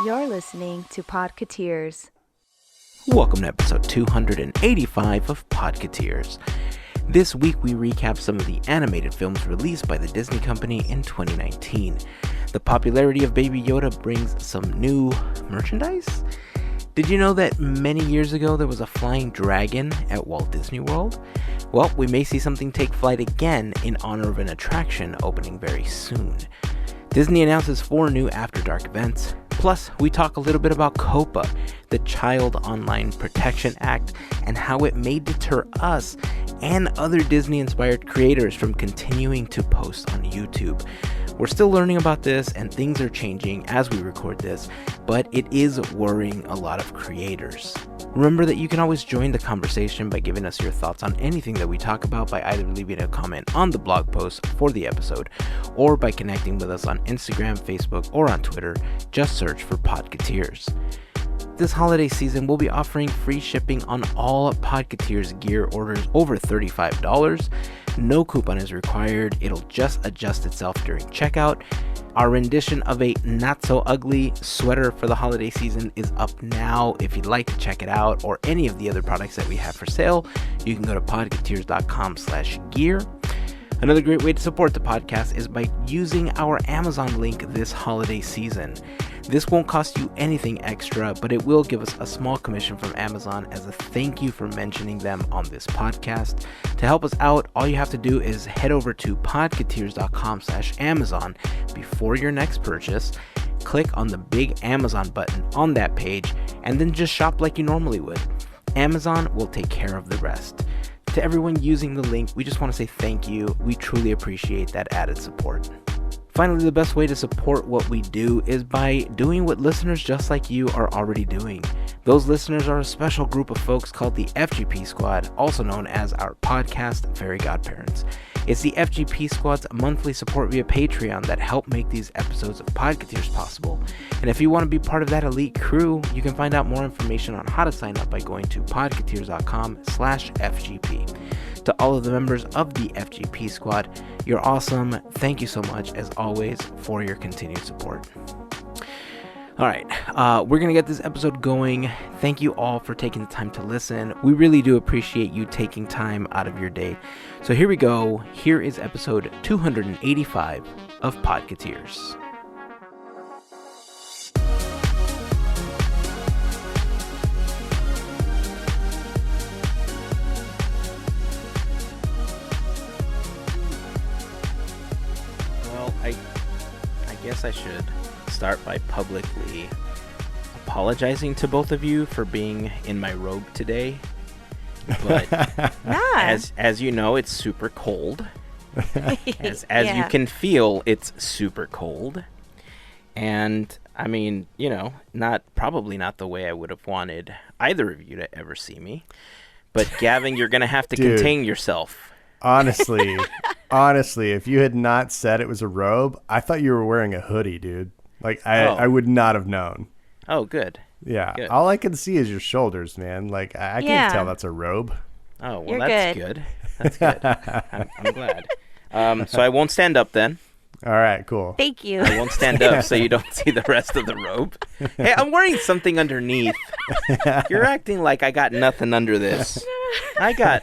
You're listening to Podketeers. Welcome to episode 285 of Podketeers. This week we recap some of the animated films released by the Disney Company in 2019. The popularity of Baby Yoda brings some new merchandise. Did you know that many years ago there was a flying dragon at Walt Disney World? Well, we may see something take flight again in honor of an attraction opening very soon. Disney announces 4 new After Dark events. Plus, we talk a little bit about COPA, the Child Online Protection Act, and how it may deter us and other Disney-inspired creators from continuing to post on YouTube. We're still learning about this, and things are changing as we record this, but it is worrying a lot of creators. Remember that you can always join the conversation by giving us your thoughts on anything that we talk about by either leaving a comment on the blog post for the episode or by connecting with us on Instagram, Facebook, or on Twitter. Just search for Podketeers. This holiday season, we'll be offering free shipping on all Podketeers gear orders over $35. No coupon is required. It'll just adjust itself during checkout. Our rendition of a not-so-ugly sweater for the holiday season is up now. If you'd like to check it out or any of the other products that we have for sale, you can go to podketeers.com/gear. Another great way to support the podcast is by using our Amazon link this holiday season. This won't cost you anything extra, but it will give us a small commission from Amazon as a thank you for mentioning them on this podcast. To help us out, all you have to do is head over to podketeers.com/Amazon before your next purchase, click on the big Amazon button on that page, and then just shop like you normally would. Amazon will take care of the rest. To everyone using the link, we just want to say thank you. We truly appreciate that added support. Finally, the best way to support what we do is by doing what listeners just like you are already doing. Those listeners are a special group of folks called the FGP Squad, also known as our podcast, Fairy Godparents. It's the FGP Squad's monthly support via Patreon that help make these episodes of Podketeers possible. And if you want to be part of that elite crew, you can find out more information on how to sign up by going to podketeers.com/FGP. To all of the members of the FGP Squad, you're awesome. Thank you so much, as always, for your continued support. All right, we're going to get this episode going. Thank you all for taking the time to listen. We really do appreciate you taking time out of your day. So here we go. Here is episode 285 of Podketeers. Well, I guess I should start by publicly apologizing to both of you for being in my robe today. But as you know, it's super cold. As you can feel, it's super cold. And I mean, you know, probably not the way I would have wanted either of you to ever see me. But Gavin, you're gonna have to contain yourself. Honestly, if you had not said it was a robe, I thought you were wearing a hoodie, dude. Like, I would not have known. Oh, good. Yeah. Good. All I can see is your shoulders, man. Like, I can't tell that's a robe. Oh, well, You're that's good. That's good. I'm glad. So I won't stand up then. All right, cool. Thank you. I won't stand up so you don't see the rest of the robe. Hey, I'm wearing something underneath. You're acting like I got nothing under this. I got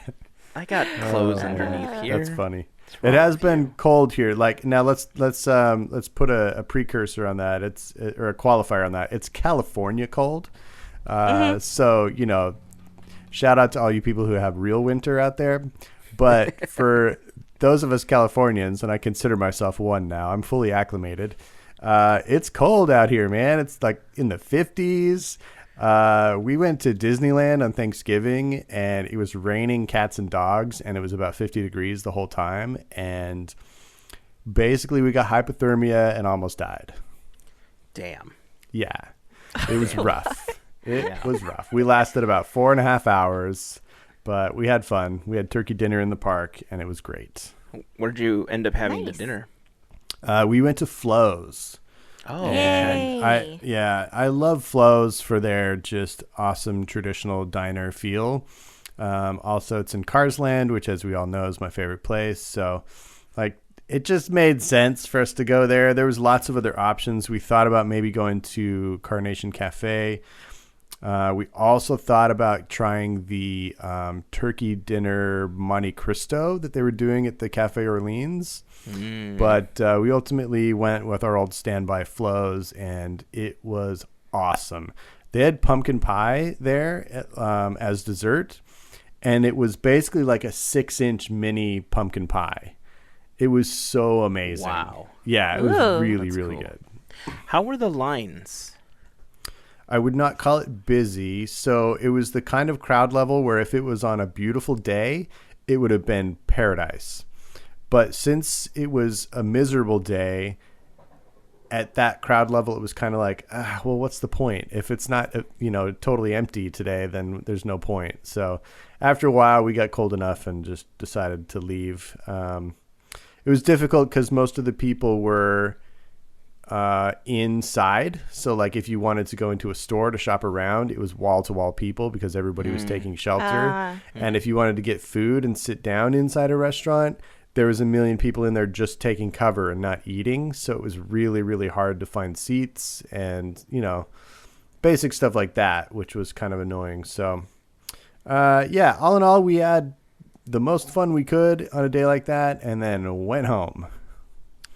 clothes underneath here. That's funny. It has been cold here. Like, now let's put a precursor on that. Or a qualifier on that. It's California cold. So, you know, shout out to all you people who have real winter out there. But for those of us Californians, and I consider myself one now, I'm fully acclimated. It's cold out here, man. It's like in the 50s. We went to Disneyland on Thanksgiving, and it was raining cats and dogs, and it was about 50 degrees the whole time. And basically we got hypothermia and almost died. Damn. Yeah. It was rough. It was rough. We lasted about 4.5 hours, but we had fun. We had turkey dinner in the park, and it was great. Where'd you end up having the dinner? We went to Flo's. Oh, and I love Flo's for their just awesome traditional diner feel. Also, it's in Cars Land, which, as we all know, is my favorite place. So, like, it just made sense for us to go there. There was lots of other options. We thought about maybe going to Carnation Cafe. We also thought about trying the turkey dinner Monte Cristo that they were doing at the Cafe Orleans. But we ultimately went with our old standby flows, and it was awesome. They had pumpkin pie there as dessert, and it was basically like a 6-inch mini pumpkin pie. It was so amazing. Wow. Yeah, it was really, really cool. good. How were the lines? I would not call it busy. So it was the kind of crowd level where if it was on a beautiful day, it would have been paradise. But since it was a miserable day, at that crowd level, it was kind of like, well, what's the point? If it's not, totally empty today, then there's no point. So after a while, we got cold enough and just decided to leave. It was difficult because most of the people were inside. So like if you wanted to go into a store to shop around, it was wall-to-wall people because everybody was taking shelter. And if you wanted to get food and sit down inside a restaurant, there was a million people in there just taking cover and not eating. So it was really, really hard to find seats and, basic stuff like that, which was kind of annoying. So, all in all, we had the most fun we could on a day like that and then went home.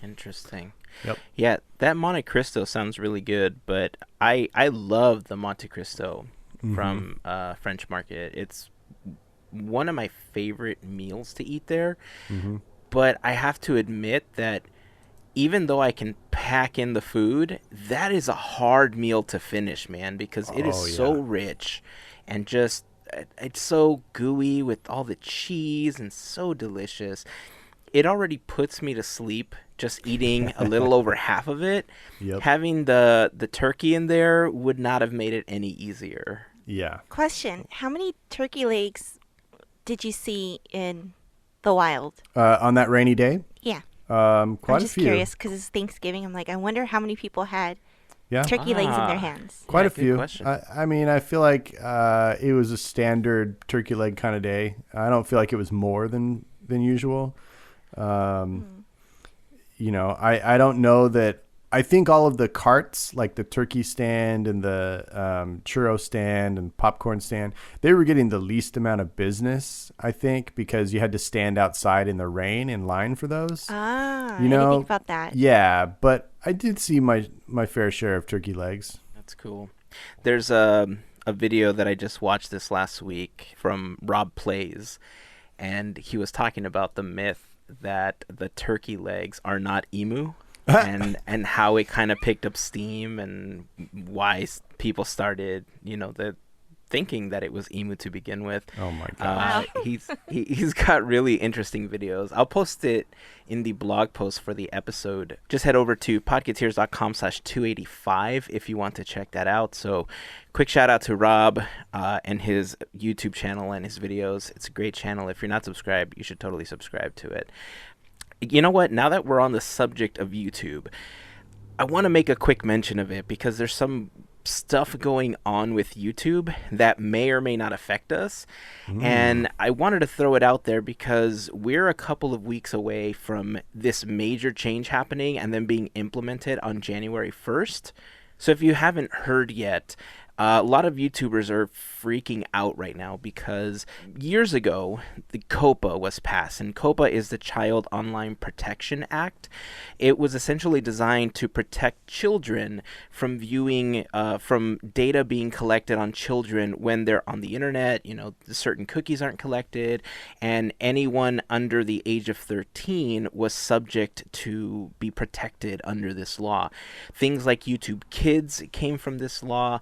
Interesting. Yep. Yeah, that Monte Cristo sounds really good, but I love the Monte Cristo from French Market. It's one of my favorite meals to eat there. But I have to admit that even though I can pack in the food, that is a hard meal to finish, man, because it is so rich and just it's so gooey with all the cheese and so delicious. It already puts me to sleep just eating a little over half of it. Yep. Having the turkey in there would not have made it any easier. Yeah. Question: how many turkey legs did you see in the wild? On that rainy day? Yeah. Quite a few. I'm just curious because it's Thanksgiving. I'm like, I wonder how many people had turkey legs in their hands. Quite a few. I mean, I feel like it was a standard turkey leg kind of day. I don't feel like it was more than usual. I don't know that. I think all of the carts, like the turkey stand and the churro stand and popcorn stand, they were getting the least amount of business, I think, because you had to stand outside in the rain in line for those. I didn't think about that. Yeah, but I did see my fair share of turkey legs. That's cool. There's a video that I just watched this last week from Rob Plays, and he was talking about the myth that the turkey legs are not emu. and how it kind of picked up steam and why people started, thinking that it was emu to begin with. Oh my god! He's got really interesting videos. I'll post it in the blog post for the episode. Just head over to podketeers.com/285 if you want to check that out. So, quick shout out to Rob and his YouTube channel and his videos. It's a great channel. If you're not subscribed, you should totally subscribe to it. You know what? Now that we're on the subject of YouTube, I want to make a quick mention of it because there's some stuff going on with YouTube that may or may not affect us. And I wanted to throw it out there because we're a couple of weeks away from this major change happening and then being implemented on January 1st. So if you haven't heard yet, a lot of YouTubers are freaking out right now because years ago, the COPA was passed, and COPA is the Child Online Protection Act. It was essentially designed to protect children from viewing, from data being collected on children when they're on the internet. Certain cookies aren't collected, and anyone under the age of 13 was subject to be protected under this law. Things like YouTube Kids came from this law.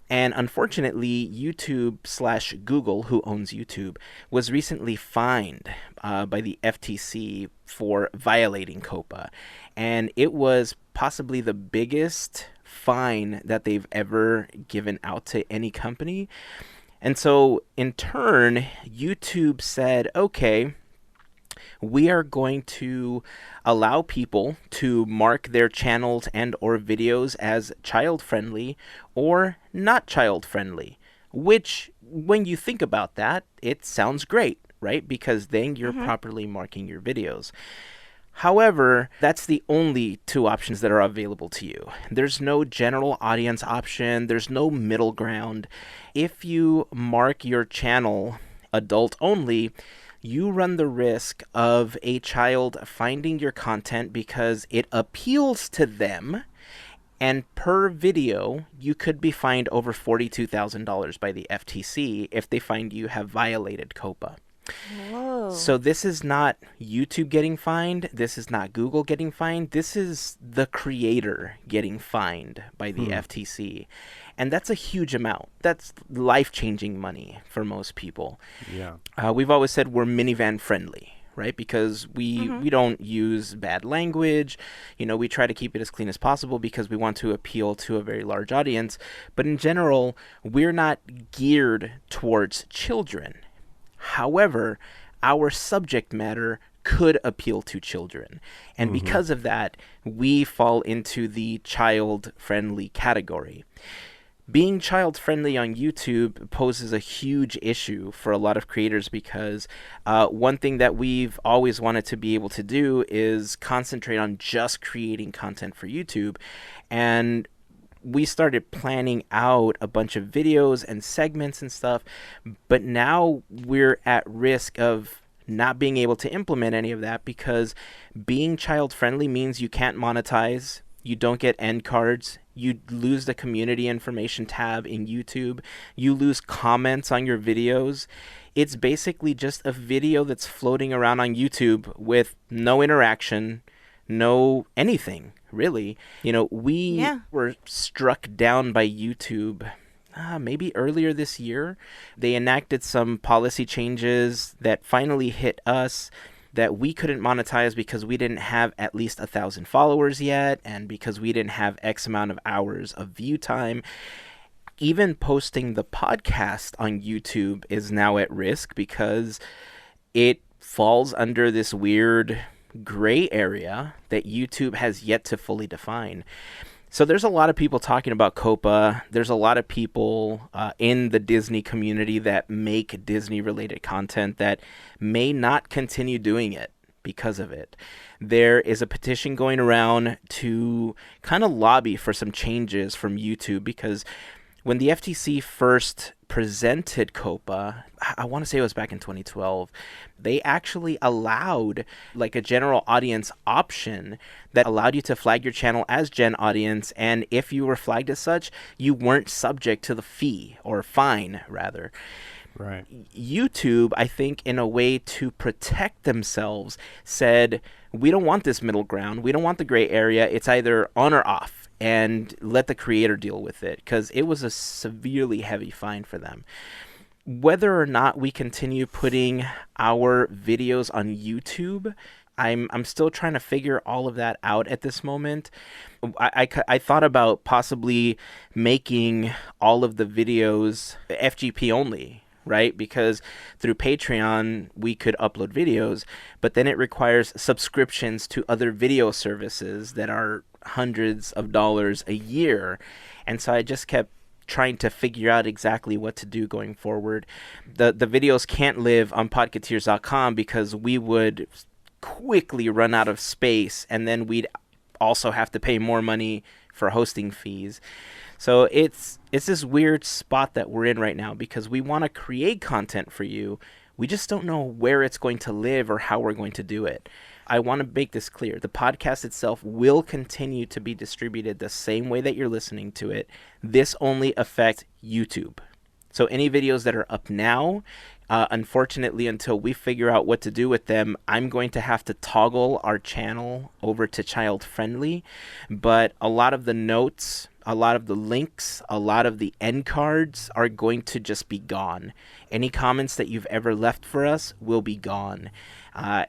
And unfortunately, YouTube/Google, who owns YouTube, was recently fined by the FTC for violating COPA. And it was possibly the biggest fine that they've ever given out to any company. And so, in turn, YouTube said, okay, we are going to allow people to mark their channels and or videos as child-friendly or not child-friendly, which, when you think about that, it sounds great, right? Because then you're properly marking your videos. However, that's the only two options that are available to you. There's no general audience option. There's no middle ground. If you mark your channel adult only, you run the risk of a child finding your content because it appeals to them. And per video, you could be fined over $42,000 by the FTC if they find you have violated COPPA. Whoa. So this is not YouTube getting fined. This is not Google getting fined. This is the creator getting fined by the FTC. And that's a huge amount. That's life-changing money for most people. Yeah. We've always said we're minivan friendly, right? Because we don't use bad language. We try to keep it as clean as possible because we want to appeal to a very large audience. But in general, we're not geared towards children. However, our subject matter could appeal to children. And because of that, we fall into the child-friendly category. Being child-friendly on YouTube poses a huge issue for a lot of creators because one thing that we've always wanted to be able to do is concentrate on just creating content for YouTube. And we started planning out a bunch of videos and segments and stuff, but now we're at risk of not being able to implement any of that because being child-friendly means you can't monetize, you don't get end cards, you lose the community information tab in YouTube, you lose comments on your videos. It's basically just a video that's floating around on YouTube with no interaction, no anything, really. We were struck down by YouTube maybe earlier this year. They enacted some policy changes that finally hit us that we couldn't monetize because we didn't have at least 1,000 followers yet and because we didn't have X amount of hours of view time. Even posting the podcast on YouTube is now at risk because it falls under this weird gray area that YouTube has yet to fully define. So there's a lot of people talking about COPPA. There's a lot of people in the Disney community that make Disney-related content that may not continue doing it because of it. There is a petition going around to kind of lobby for some changes from YouTube because when the FTC first presented COPPA, I want to say it was back in 2012, they actually allowed like a general audience option that allowed you to flag your channel as Gen Audience, and if you were flagged as such, you weren't subject to the fee, or fine, rather. Right. YouTube, I think, in a way to protect themselves, said, we don't want this middle ground. We don't want the gray area. It's either on or off, and let the creator deal with it, because it was a severely heavy fine for them. Whether or not we continue putting our videos on YouTube, I'm still trying to figure all of that out at this moment. I thought about possibly making all of the videos FGP only, right? Because through Patreon, we could upload videos, but then it requires subscriptions to other video services that are hundreds of dollars a year. And so I just kept trying to figure out exactly what to do going forward. The videos can't live on Podketeers.com because we would quickly run out of space, and then we'd also have to pay more money for hosting fees. So it's this weird spot that we're in right now because we want to create content for you. We just don't know where it's going to live or how we're going to do it. I want to make this clear. The podcast itself will continue to be distributed the same way that you're listening to it. This only affects YouTube. So any videos that are up now, unfortunately, until we figure out what to do with them, I'm going to have to toggle our channel over to child friendly. But a lot of the notes, a lot of the links, a lot of the end cards are going to just be gone. Any comments that you've ever left for us will be gone.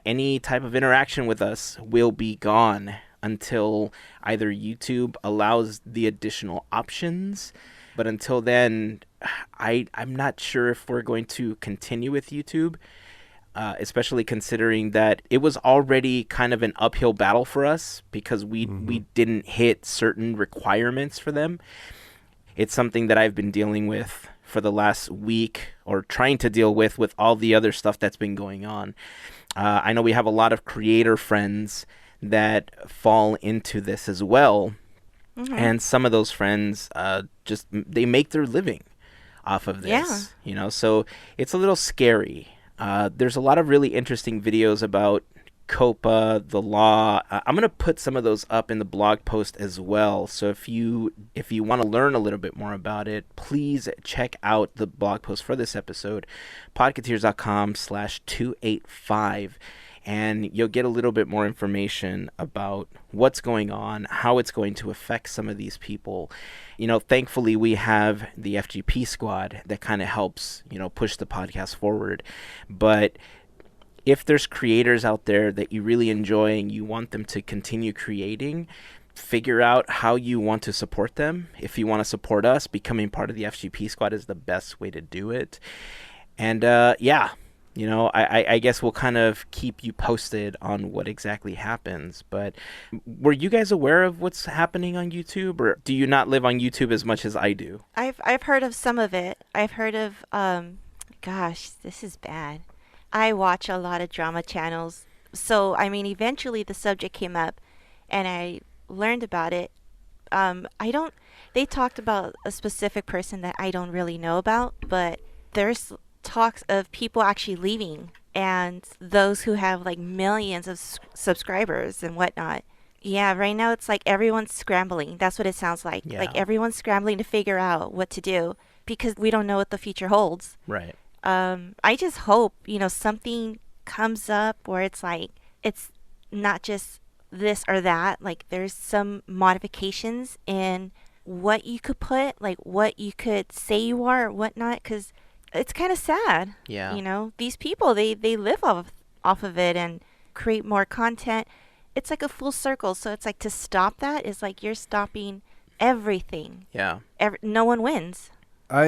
Any type of interaction with us will be gone until either YouTube allows the additional options. But until then, I'm not sure if we're going to continue with YouTube, especially considering that it was already kind of an uphill battle for us because we didn't hit certain requirements for them. It's something that I've been dealing with for the last week, or trying to deal with all the other stuff that's been going on. I know we have a lot of creator friends that fall into this as well. Mm-hmm. And some of those friends they make their living off of this, so it's a little scary. There's a lot of really interesting videos about COPA, the law. I'm going to put some of those up in the blog post as well. So if you want to learn a little bit more about it, please check out the blog post for this episode, podketeers.com/285. And you'll get a little bit more information about what's going on, how it's going to affect some of these people. Thankfully, we have the FGP Squad that kind of helps, push the podcast forward. But if there's creators out there that you really enjoy and you want them to continue creating, figure out how you want to support them. If you want to support us, becoming part of the FGP Squad is the best way to do it. And I guess we'll kind of keep you posted on what exactly happens. But were you guys aware of what's happening on YouTube, or do you not live on YouTube as much as I do? I've heard of some of it. I've heard of gosh, this is bad. I watch a lot of drama channels. So, eventually the subject came up and I learned about it. They talked about a specific person that I don't really know about, but there's talks of people actually leaving, and those who have like millions of subscribers and whatnot. Yeah, right now it's like everyone's scrambling. That's what it sounds like. Yeah. Like everyone's scrambling to figure out what to do because we don't know what the future holds. Right. I just hope, something comes up where it's like, it's not just this or that. Like there's some modifications in what you could put, like what you could say you are or whatnot, because it's kind of sad. Yeah. These people, they live off of it and create more content. It's like a full circle. So it's like to stop that is like you're stopping everything. Yeah. No one wins. I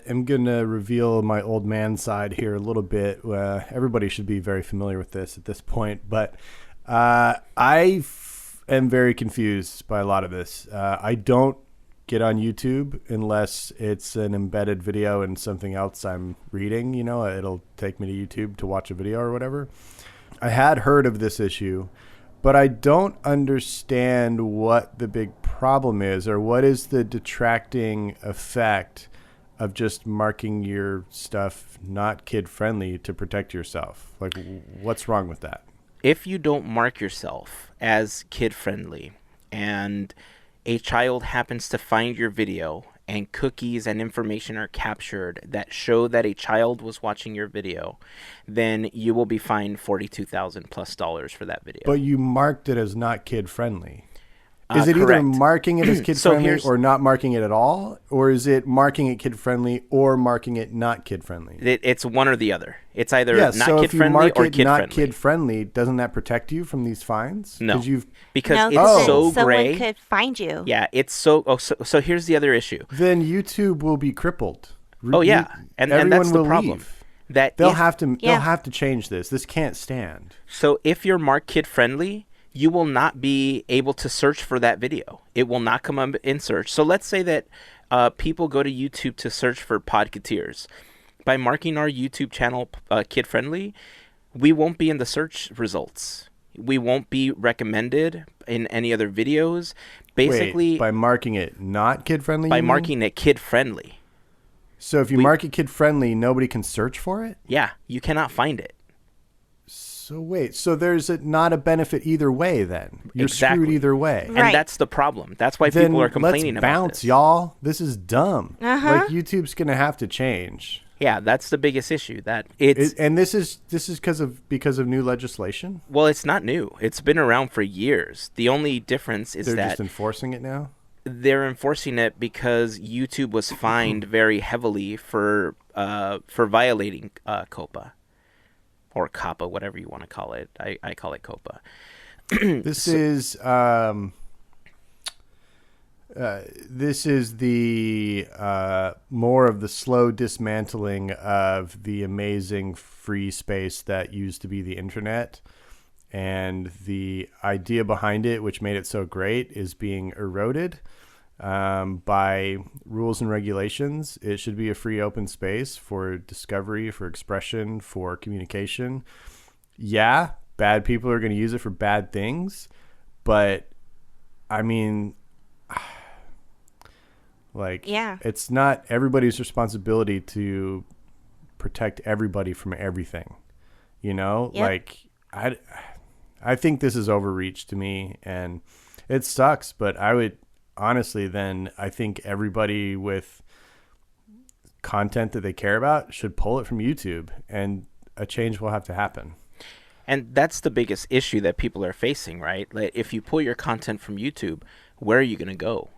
am going to reveal my old man side here a little bit. Everybody should be very familiar with this at this point, but I am very confused by a lot of this. I don't get on YouTube unless it's an embedded video and something else I'm reading. It'll take me to YouTube to watch a video or whatever. I had heard of this issue, but I don't understand what the big problem is, or what is the detracting effect of just marking your stuff not kid-friendly to protect yourself. Like, what's wrong with that? If you don't mark yourself as kid-friendly and a child happens to find your video and cookies and information are captured that show that a child was watching your video, then you will be fined $42,000+ for that video. But you marked it as not kid-friendly. Is it correct. either marking it as kid-friendly or not marking it at all? Or is it marking it kid-friendly or marking it not kid-friendly? It's one or the other. It's either not so kid-friendly or kid-friendly. Not kid-friendly, doesn't that protect you from these fines? No, because no, it's so gray. Someone could find you. Yeah, it's so... so here's the other issue. Then YouTube will be crippled. Oh, yeah. And that's the problem. Leave. That they'll have to change this. This can't stand. So if you're marked kid-friendly, you will not be able to search for that video. It will not come up in search. So let's say that people go to YouTube to search for Podketeers. By marking our YouTube channel kid-friendly, we won't be in the search results. We won't be recommended in any other videos. Basically, wait, by marking it not kid-friendly? By marking it kid-friendly. So if you mark it kid-friendly, nobody can search for it? Yeah, you cannot find it. So wait, so there's not a benefit either way then? You're exactly. screwed either way. Right. And that's the problem. That's why people are complaining about this. Let's bounce, y'all. This is dumb. Like, YouTube's going to have to change. Yeah, that's the biggest issue. And this is because of new legislation? Well, it's not new. It's been around for years. The only difference is they're just enforcing it now? They're enforcing it because YouTube was fined very heavily for violating COPA. Or COPPA, whatever you want to call it. I call it COPA. This is the more of the slow dismantling of the amazing free space that used to be the internet, and the idea behind it, which made it so great, is being eroded. By rules and regulations, it should be a free open space for discovery, for expression, for communication. Yeah, bad people are going to use it for bad things, but I mean, like, it's not everybody's responsibility to protect everybody from everything, you know? Yep. Like, I think this is overreach to me, and it sucks, but I would honestly then I think everybody with content that they care about should pull it from YouTube, and a change will have to happen. And that's the biggest issue that people are facing, right? Like, if you pull your content from YouTube, where are you going to go?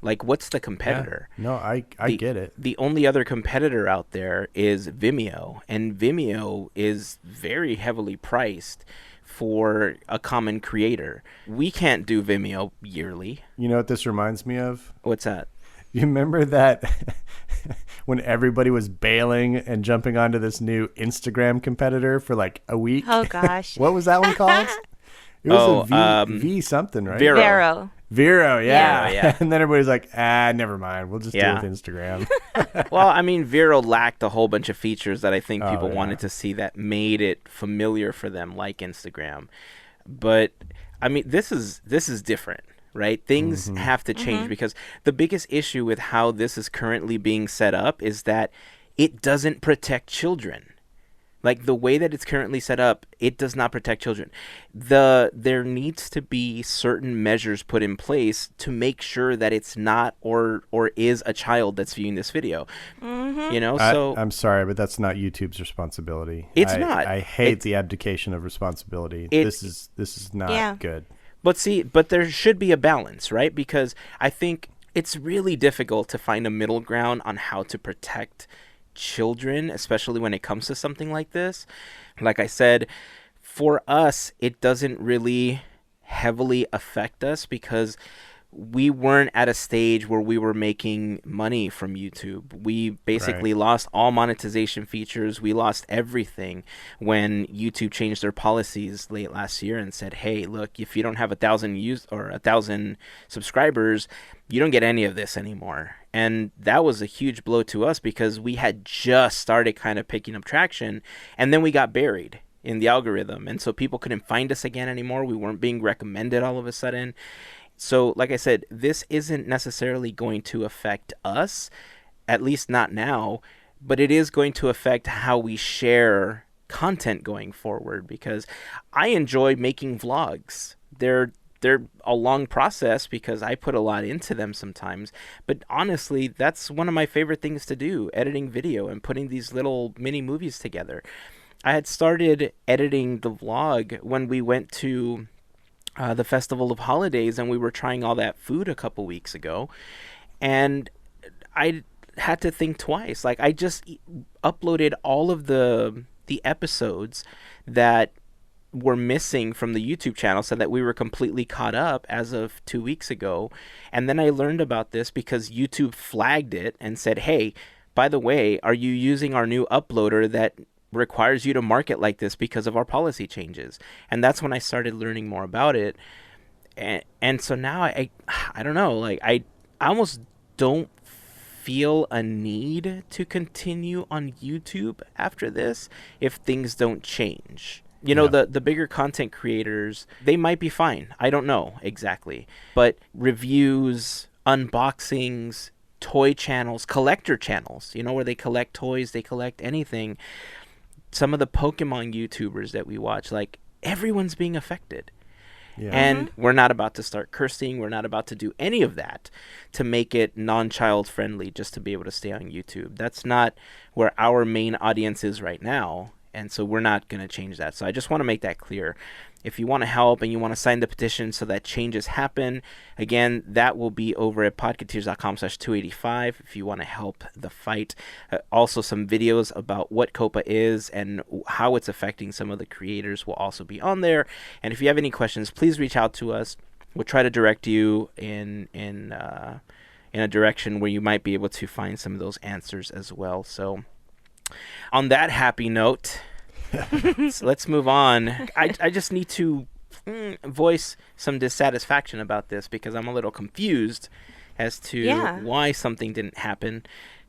Like, what's the competitor? Yeah. No, I get it. The only other competitor out there is Vimeo, and Vimeo is very heavily priced for a common creator. We can't do Vimeo yearly. You know what this reminds me of? What's that? You remember that when everybody was bailing and jumping onto this new Instagram competitor for like a week? Oh, gosh. What was that one called? It was a V something, right? Vero. Yeah. And then everybody's like, never mind. We'll just do it with Instagram. Well, I mean, Vero lacked a whole bunch of features that I think people wanted to see that made it familiar for them, like Instagram. But, I mean, this is different, right? Things have to change because the biggest issue with how this is currently being set up is that it doesn't protect children. Like, the way that it's currently set up, it does not protect children. There needs to be certain measures put in place to make sure that it's not or is a child that's viewing this video. You know, so I'm sorry, but that's not YouTube's responsibility. It's not. I hate the abdication of responsibility. This is not good. But there should be a balance, right? Because I think it's really difficult to find a middle ground on how to protect children, especially when it comes to something like this. Like I said, for us, it doesn't really heavily affect us because we weren't at a stage where we were making money from YouTube. We basically lost all monetization features. We lost everything when YouTube changed their policies late last year and said, hey, look, if you don't have 1,000 subscribers, you don't get any of this anymore. And that was a huge blow to us because we had just started kind of picking up traction, and then we got buried in the algorithm. And so people couldn't find us again anymore. We weren't being recommended all of a sudden. So, like I said, this isn't necessarily going to affect us, at least not now, but it is going to affect how we share content going forward because I enjoy making vlogs. They're a long process because I put a lot into them sometimes, but honestly, that's one of my favorite things to do, editing video and putting these little mini movies together. I had started editing the vlog when we went to the Festival of Holidays, and we were trying all that food a couple weeks ago, and I had to think twice. Like, I just uploaded all of the episodes that were missing from the YouTube channel so that we were completely caught up as of 2 weeks ago. And then I learned about this because YouTube flagged it and said, hey, by the way, are you using our new uploader that requires you to market like this because of our policy changes? And that's when I started learning more about it. And so now I don't know, like I almost don't feel a need to continue on YouTube after this if things don't change. You know, the bigger content creators, they might be fine. I don't know exactly. But reviews, unboxings, toy channels, collector channels, you know, where they collect toys, they collect anything. Some of the Pokemon YouTubers that we watch, like, everyone's being affected. Yeah. And we're not about to start cursing. We're not about to do any of that to make it non-child friendly just to be able to stay on YouTube. That's not where our main audience is right now. And so we're not going to change that. So I just want to make that clear. If you want to help and you want to sign the petition so that changes happen, again, that will be over at podketeers.com/285 if you want to help the fight. Also, some videos about what COPA is and how it's affecting some of the creators will also be on there. And if you have any questions, please reach out to us. We'll try to direct you in a direction where you might be able to find some of those answers as well. So on that happy note, so let's move on. I just need to voice some dissatisfaction about this because I'm a little confused as to Yeah. why something didn't happen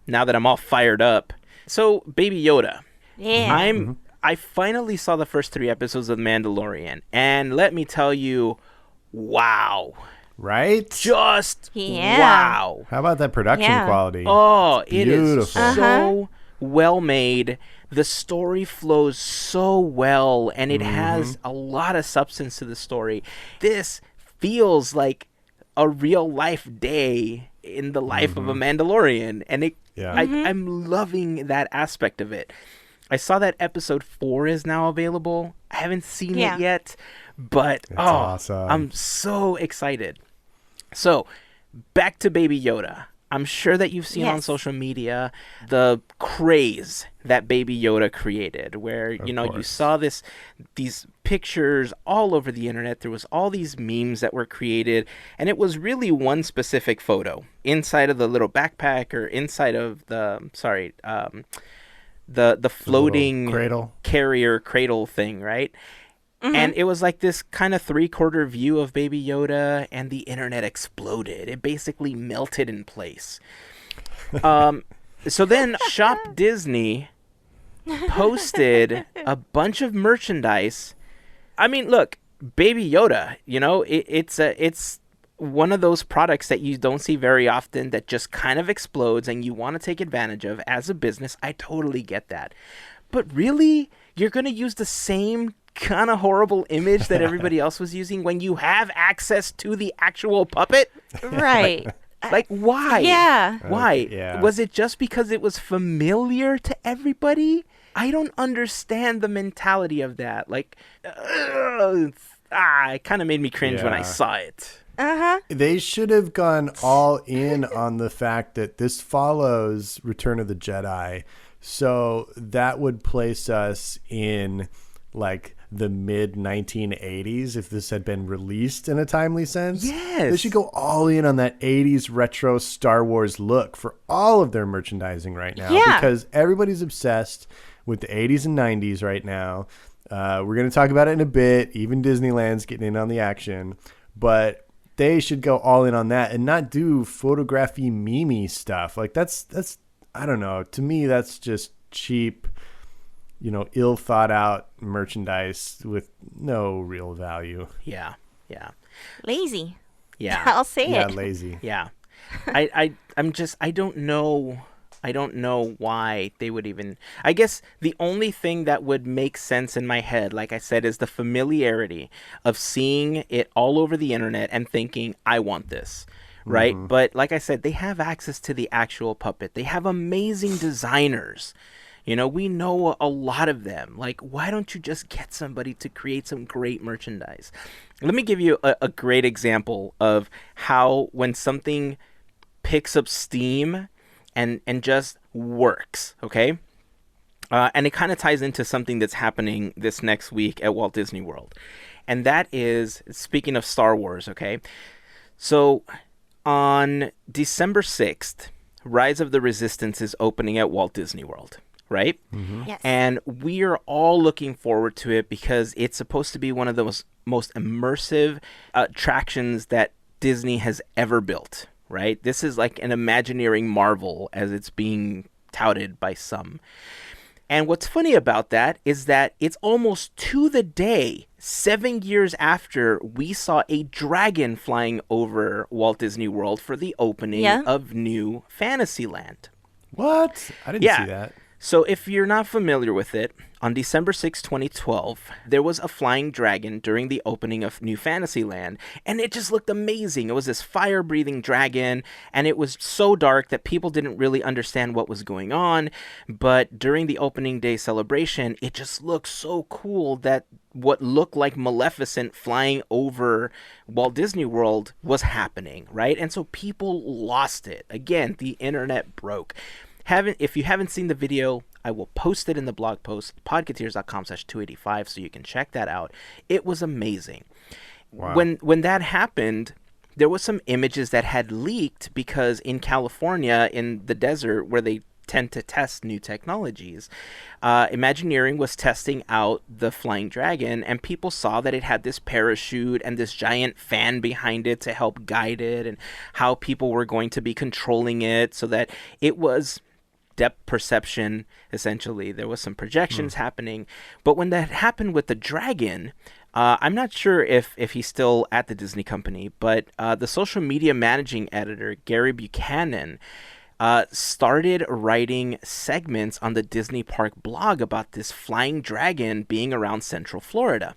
now that I'm all fired up. So, Baby Yoda. Yeah. I finally saw the first 3 episodes of The Mandalorian, and let me tell you, wow. Right? Just Yeah. wow. How about that production Yeah. quality? Oh, It's it is beautiful. so well made. The story flows so well, and it has a lot of substance to the story. This feels like a real life day in the life of a Mandalorian, and I'm loving that aspect of it. I saw that episode 4 is now available. I haven't seen it yet, but awesome. I'm so excited. So, back to Baby Yoda. I'm sure that you've seen on social media the craze that Baby Yoda created, where you saw these pictures all over the internet. There was all these memes that were created, and it was really one specific photo inside of the little backpack or inside of the the floating cradle thing, right? And it was like this kind of 3/4 view of Baby Yoda, and the internet exploded. It basically melted in place. So then Shop Disney posted a bunch of merchandise. I mean, look, Baby Yoda, it's one of those products that you don't see very often that just kind of explodes and you want to take advantage of as a business. I totally get that. But really, you're going to use the same kind of horrible image that everybody else was using when you have access to the actual puppet? Right. Like, why? Yeah. Why? Yeah. Was it just because it was familiar to everybody? I don't understand the mentality of that. Like, it kind of made me cringe when I saw it. They should have gone all in on the fact that this follows Return of the Jedi. So that would place us in like the mid 1980s if this had been released in a timely sense. Yes. They should go all in on that 80s retro Star Wars look for all of their merchandising right now. Yeah. Because everybody's obsessed with the 80s and 90s right now. We're going to talk about it in a bit. Even Disneyland's getting in on the action. But they should go all in on that and not do photography meme stuff. Like that's I don't know. To me, that's just cheap, ill thought out merchandise with no real value. Yeah. Lazy. Yeah. I'll say Yeah, it. lazy. Yeah. I don't know. I don't know why they would even... I guess the only thing that would make sense in my head, like I said, is the familiarity of seeing it all over the internet and thinking, I want this, right? But like I said, they have access to the actual puppet. They have amazing designers. We know a lot of them. Like, why don't you just get somebody to create some great merchandise? Let me give you a great example of how when something picks up steam and just works, okay? And it kind of ties into something that's happening this next week at Walt Disney World. And that is, speaking of Star Wars, okay? So on December 6th, Rise of the Resistance is opening at Walt Disney World, right? Yes. And we are all looking forward to it because it's supposed to be one of the most immersive attractions that Disney has ever built, right? This is like an Imagineering marvel as it's being touted by some. And what's funny about that is that it's almost to the day, 7 years after we saw a dragon flying over Walt Disney World for the opening of New Fantasyland. What? I didn't see that. So if you're not familiar with it, on December 6, 2012, there was a flying dragon during the opening of New Fantasyland, and it just looked amazing. It was this fire-breathing dragon, and it was so dark that people didn't really understand what was going on, but during the opening day celebration, it just looked so cool that what looked like Maleficent flying over Walt Disney World was happening, right? And so people lost it. Again, the internet broke. If you haven't seen the video, I will post it in the blog post, podketeers.com/285, so you can check that out. It was amazing. Wow. When that happened, there was some images that had leaked because in California, in the desert where they tend to test new technologies. Imagineering was testing out the flying dragon, and people saw that it had this parachute and this giant fan behind it to help guide it, and how people were going to be controlling it so that it was depth perception, essentially. There was some projections happening. But when that happened with the dragon, I'm not sure if he's still at the Disney company, but the social media managing editor, Gary Buchanan, started writing segments on the Disney Park blog about this flying dragon being around Central Florida.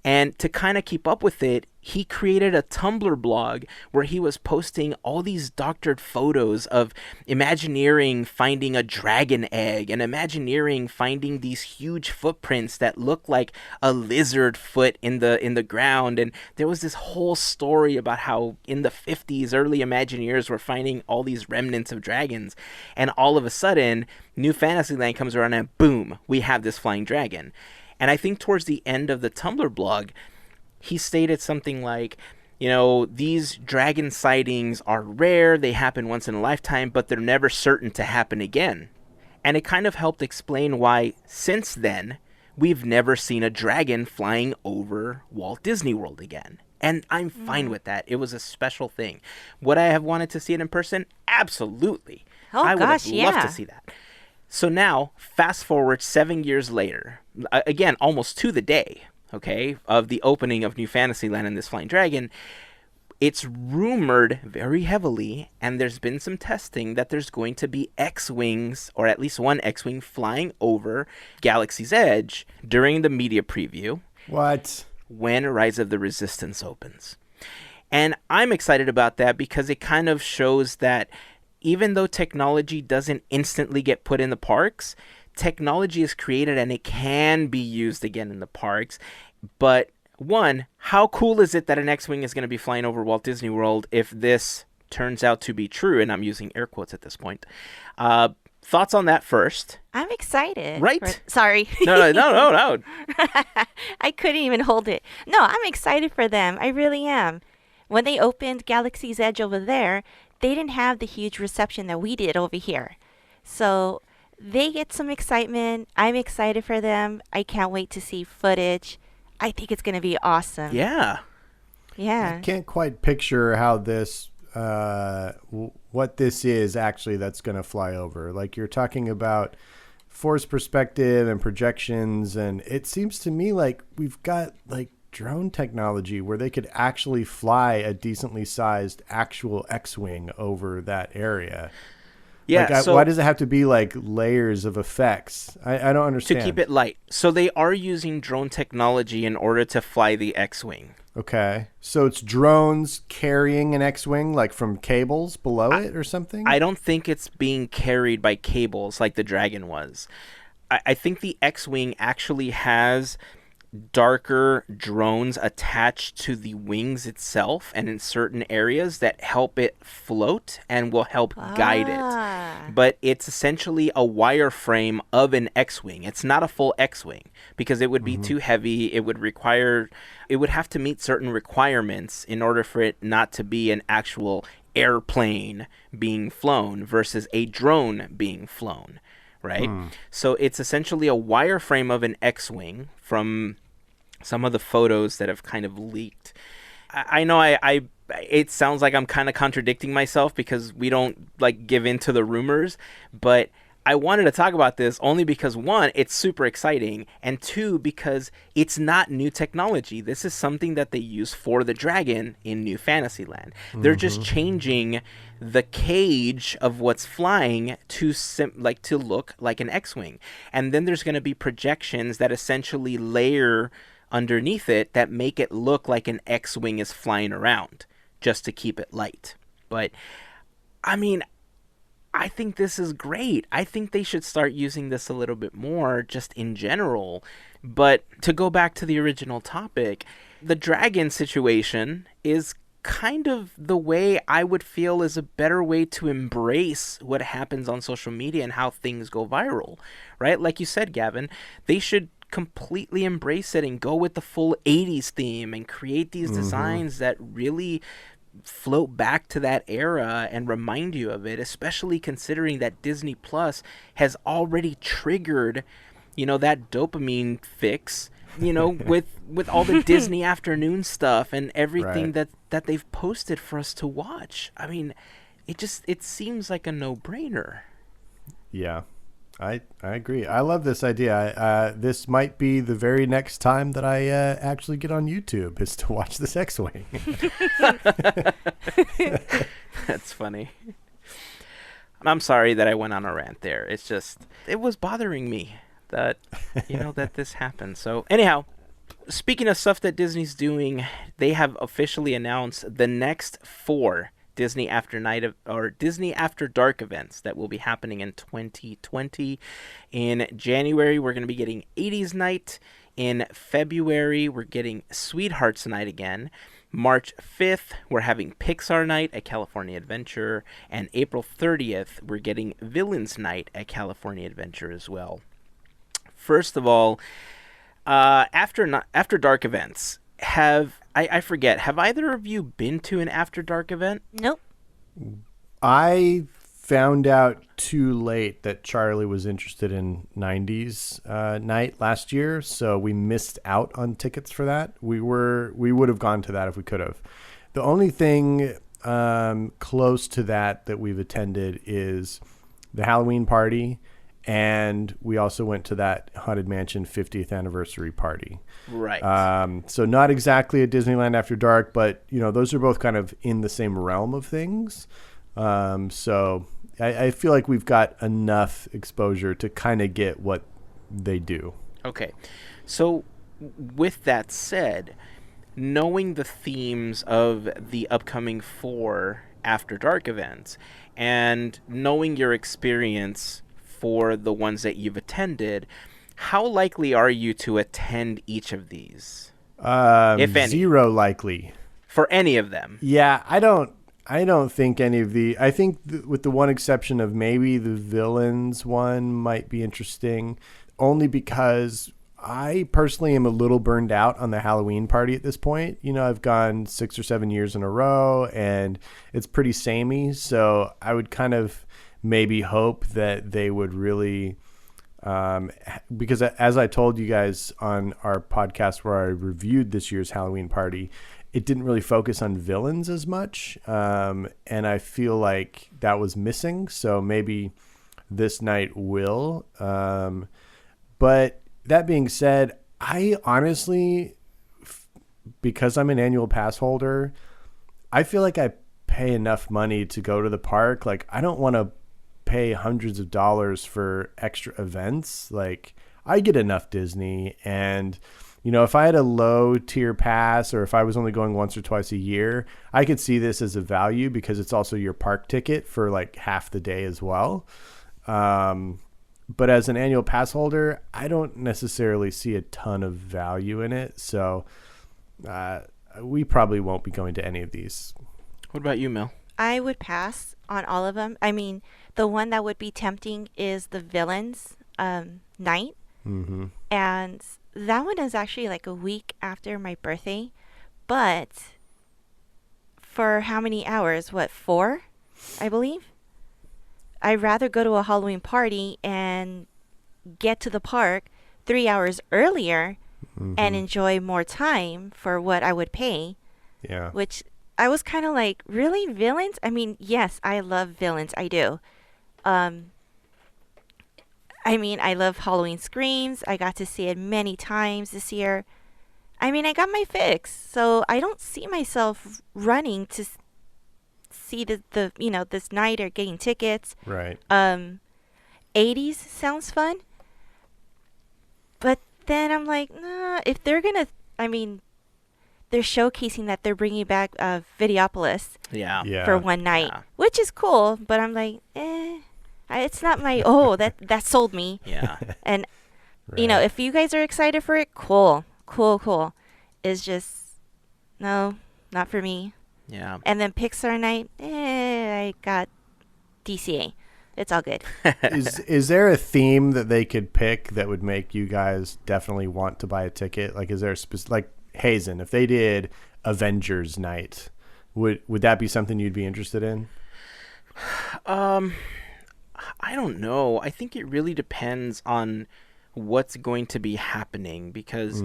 And to kind of keep up with it, he created a Tumblr blog where he was posting all these doctored photos of Imagineering finding a dragon egg, and Imagineering finding these huge footprints that look like a lizard foot in the ground. And there was this whole story about how in the 50s, early Imagineers were finding all these remnants of dragons. And all of a sudden, New Fantasyland comes around and boom, we have this flying dragon. And I think towards the end of the Tumblr blog, he stated something like, these dragon sightings are rare, they happen once in a lifetime, but they're never certain to happen again. And it kind of helped explain why, since then, we've never seen a dragon flying over Walt Disney World again. And I'm fine with that. It was a special thing. Would I have wanted to see it in person? Absolutely. I would have loved to see that. So now, fast forward 7 years later, again, almost to the day, okay, of the opening of New Fantasyland and this flying dragon, it's rumored very heavily, and there's been some testing, that there's going to be X-Wings, or at least one X-Wing, flying over Galaxy's Edge during the media preview. What? When Rise of the Resistance opens. And I'm excited about that because it kind of shows that even though technology doesn't instantly get put in the parks, technology is created and it can be used again in the parks. But one, how cool is it that an X-Wing is going to be flying over Walt Disney World if this turns out to be true? And I'm using air quotes at this point. Thoughts on that first? I'm excited. Right? Sorry. No. I couldn't even hold it. No, I'm excited for them. I really am. When they opened Galaxy's Edge over there, they didn't have the huge reception that we did over here. So they get some excitement. I'm excited for them. I can't wait to see footage. I think it's going to be awesome. Yeah. I can't quite picture how this, what this is actually that's going to fly over. Like, you're talking about force perspective and projections, and it seems to me like we've got like drone technology where they could actually fly a decently sized actual X-Wing over that area. Yeah. Like, why does it have to be like layers of effects? I don't understand. To keep it light. So they are using drone technology in order to fly the X-Wing. Okay. So it's drones carrying an X-Wing, like from cables below it or something? I don't think it's being carried by cables like the Dragon was. I think the X-Wing actually has darker drones attached to the wings itself and in certain areas that help it float and will help guide it. But it's essentially a wireframe of an X-Wing. It's not a full X-Wing because it would be too heavy. It would have to meet certain requirements in order for it not to be an actual airplane being flown versus a drone being flown. Right? So it's essentially a wireframe of an X-Wing from some of the photos that have kind of leaked. I know it sounds like I'm kind of contradicting myself because we don't like give in to the rumors, but I wanted to talk about this only because, one, it's super exciting, and two, because it's not new technology. This is something that they use for the dragon in New Fantasyland. They're just changing the cage of what's flying to look like an X-Wing. And then there's going to be projections that essentially layer underneath it that make it look like an X-Wing is flying around just to keep it light. But, I mean, I think this is great. I think they should start using this a little bit more just in general. But to go back to the original topic, the dragon situation is kind of the way I would feel is a better way to embrace what happens on social media and how things go viral, right? Like you said, Gavin, they should completely embrace it and go with the full 80s theme and create these designs that really float back to that era and remind you of it, especially considering that Disney Plus has already triggered, that dopamine fix, with all the Disney afternoon stuff and everything Right. that they've posted for us to watch. I mean, it seems like a no-brainer. Yeah, I agree. I love this idea. This might be the very next time that I actually get on YouTube is to watch this X-Wing. That's funny. I'm sorry that I went on a rant there. It's just, it was bothering me that, that this happened. So anyhow, speaking of stuff that Disney's doing, they have officially announced the next 4 Disney After Dark events that will be happening in 2020. In January, we're going to be getting 80s Night. In February, we're getting Sweethearts Night again. March 5th, we're having Pixar Night at California Adventure. And April 30th, we're getting Villains Night at California Adventure as well. First of all, After Dark events, I forget, have either of you been to an After Dark event? Nope. I found out too late that Charlie was interested in 90s night last year, so we missed out on tickets for that. We would have gone to that if we could have. The only thing close to that we've attended is the Halloween party, and we also went to that Haunted Mansion 50th anniversary party. Right. So not exactly a Disneyland After Dark, but those are both kind of in the same realm of things. So I feel like we've got enough exposure to kind of get what they do. Okay. So with that said, knowing the themes of the upcoming 4 After Dark events and knowing your experience for the ones that you've attended, how likely are you to attend each of these? If any. 0 likely. For any of them? Yeah, I don't think any of the. I think with the one exception of maybe the Villains one might be interesting, only because I personally am a little burned out on the Halloween party at this point. I've gone 6 or 7 years in a row, and it's pretty samey. So I would kind of maybe hope that they would really, because as I told you guys on our podcast where I reviewed this year's Halloween party, it didn't really focus on villains as much. And I feel like that was missing. So maybe this night will. But that being said, I honestly, because I'm an annual pass holder, I feel like I pay enough money to go to the park. Like, I don't want to pay hundreds of dollars for extra events. Like, I get enough Disney, and if I had a low tier pass, or if I was only going once or twice a year, I could see this as a value because it's also your park ticket for like half the day as well. But as an annual pass holder, I don't necessarily see a ton of value in it. So we probably won't be going to any of these. What about you, Mel? I would pass on all of them. I mean, the one that would be tempting is the Villains night. Mm-hmm. And that one is actually like a week after my birthday. But for how many hours? 4, I believe? I'd rather go to a Halloween party and get to the park 3 hours earlier and enjoy more time for what I would pay. Yeah. Which I was kind of like, really? Villains? I mean, yes, I love Villains. I do. I mean, I love Halloween Screams. I got to see it many times this year. I mean, I got my fix. So I don't see myself running to see the this night or getting tickets. Right. 80s sounds fun. But then I'm like, nah, if they're going to, I mean, they're showcasing that they're bringing back Videopolis for one night, which is cool. But I'm like, it's not my, that sold me. Yeah. And, Right. If you guys are excited for it, cool. It's just, no, not for me. Yeah. And then Pixar night, I got DCA. It's all good. Is there a theme that they could pick that would make you guys definitely want to buy a ticket? Like, is there a like Heyzen, if they did Avengers night, Would that be something you'd be interested in? I don't know. I think it really depends on what's going to be happening because,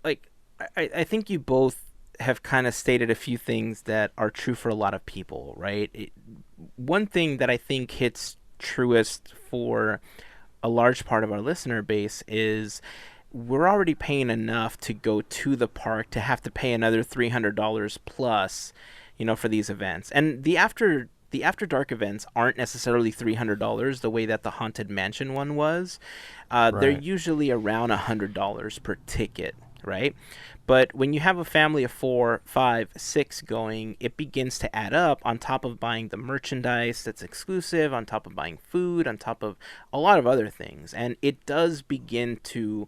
like, I think you both have kind of stated a few things that are true for a lot of people, right? One thing that I think hits truest for a large part of our listener base is we're already paying enough to go to the park to have to pay another $300 plus, for these events. And the after dark events aren't necessarily $300 the way that the Haunted Mansion one was. They're usually around $100 per ticket, right? But when you have a family of 4, 5, 6 going, it begins to add up on top of buying the merchandise that's exclusive, on top of buying food, on top of a lot of other things. And it does begin to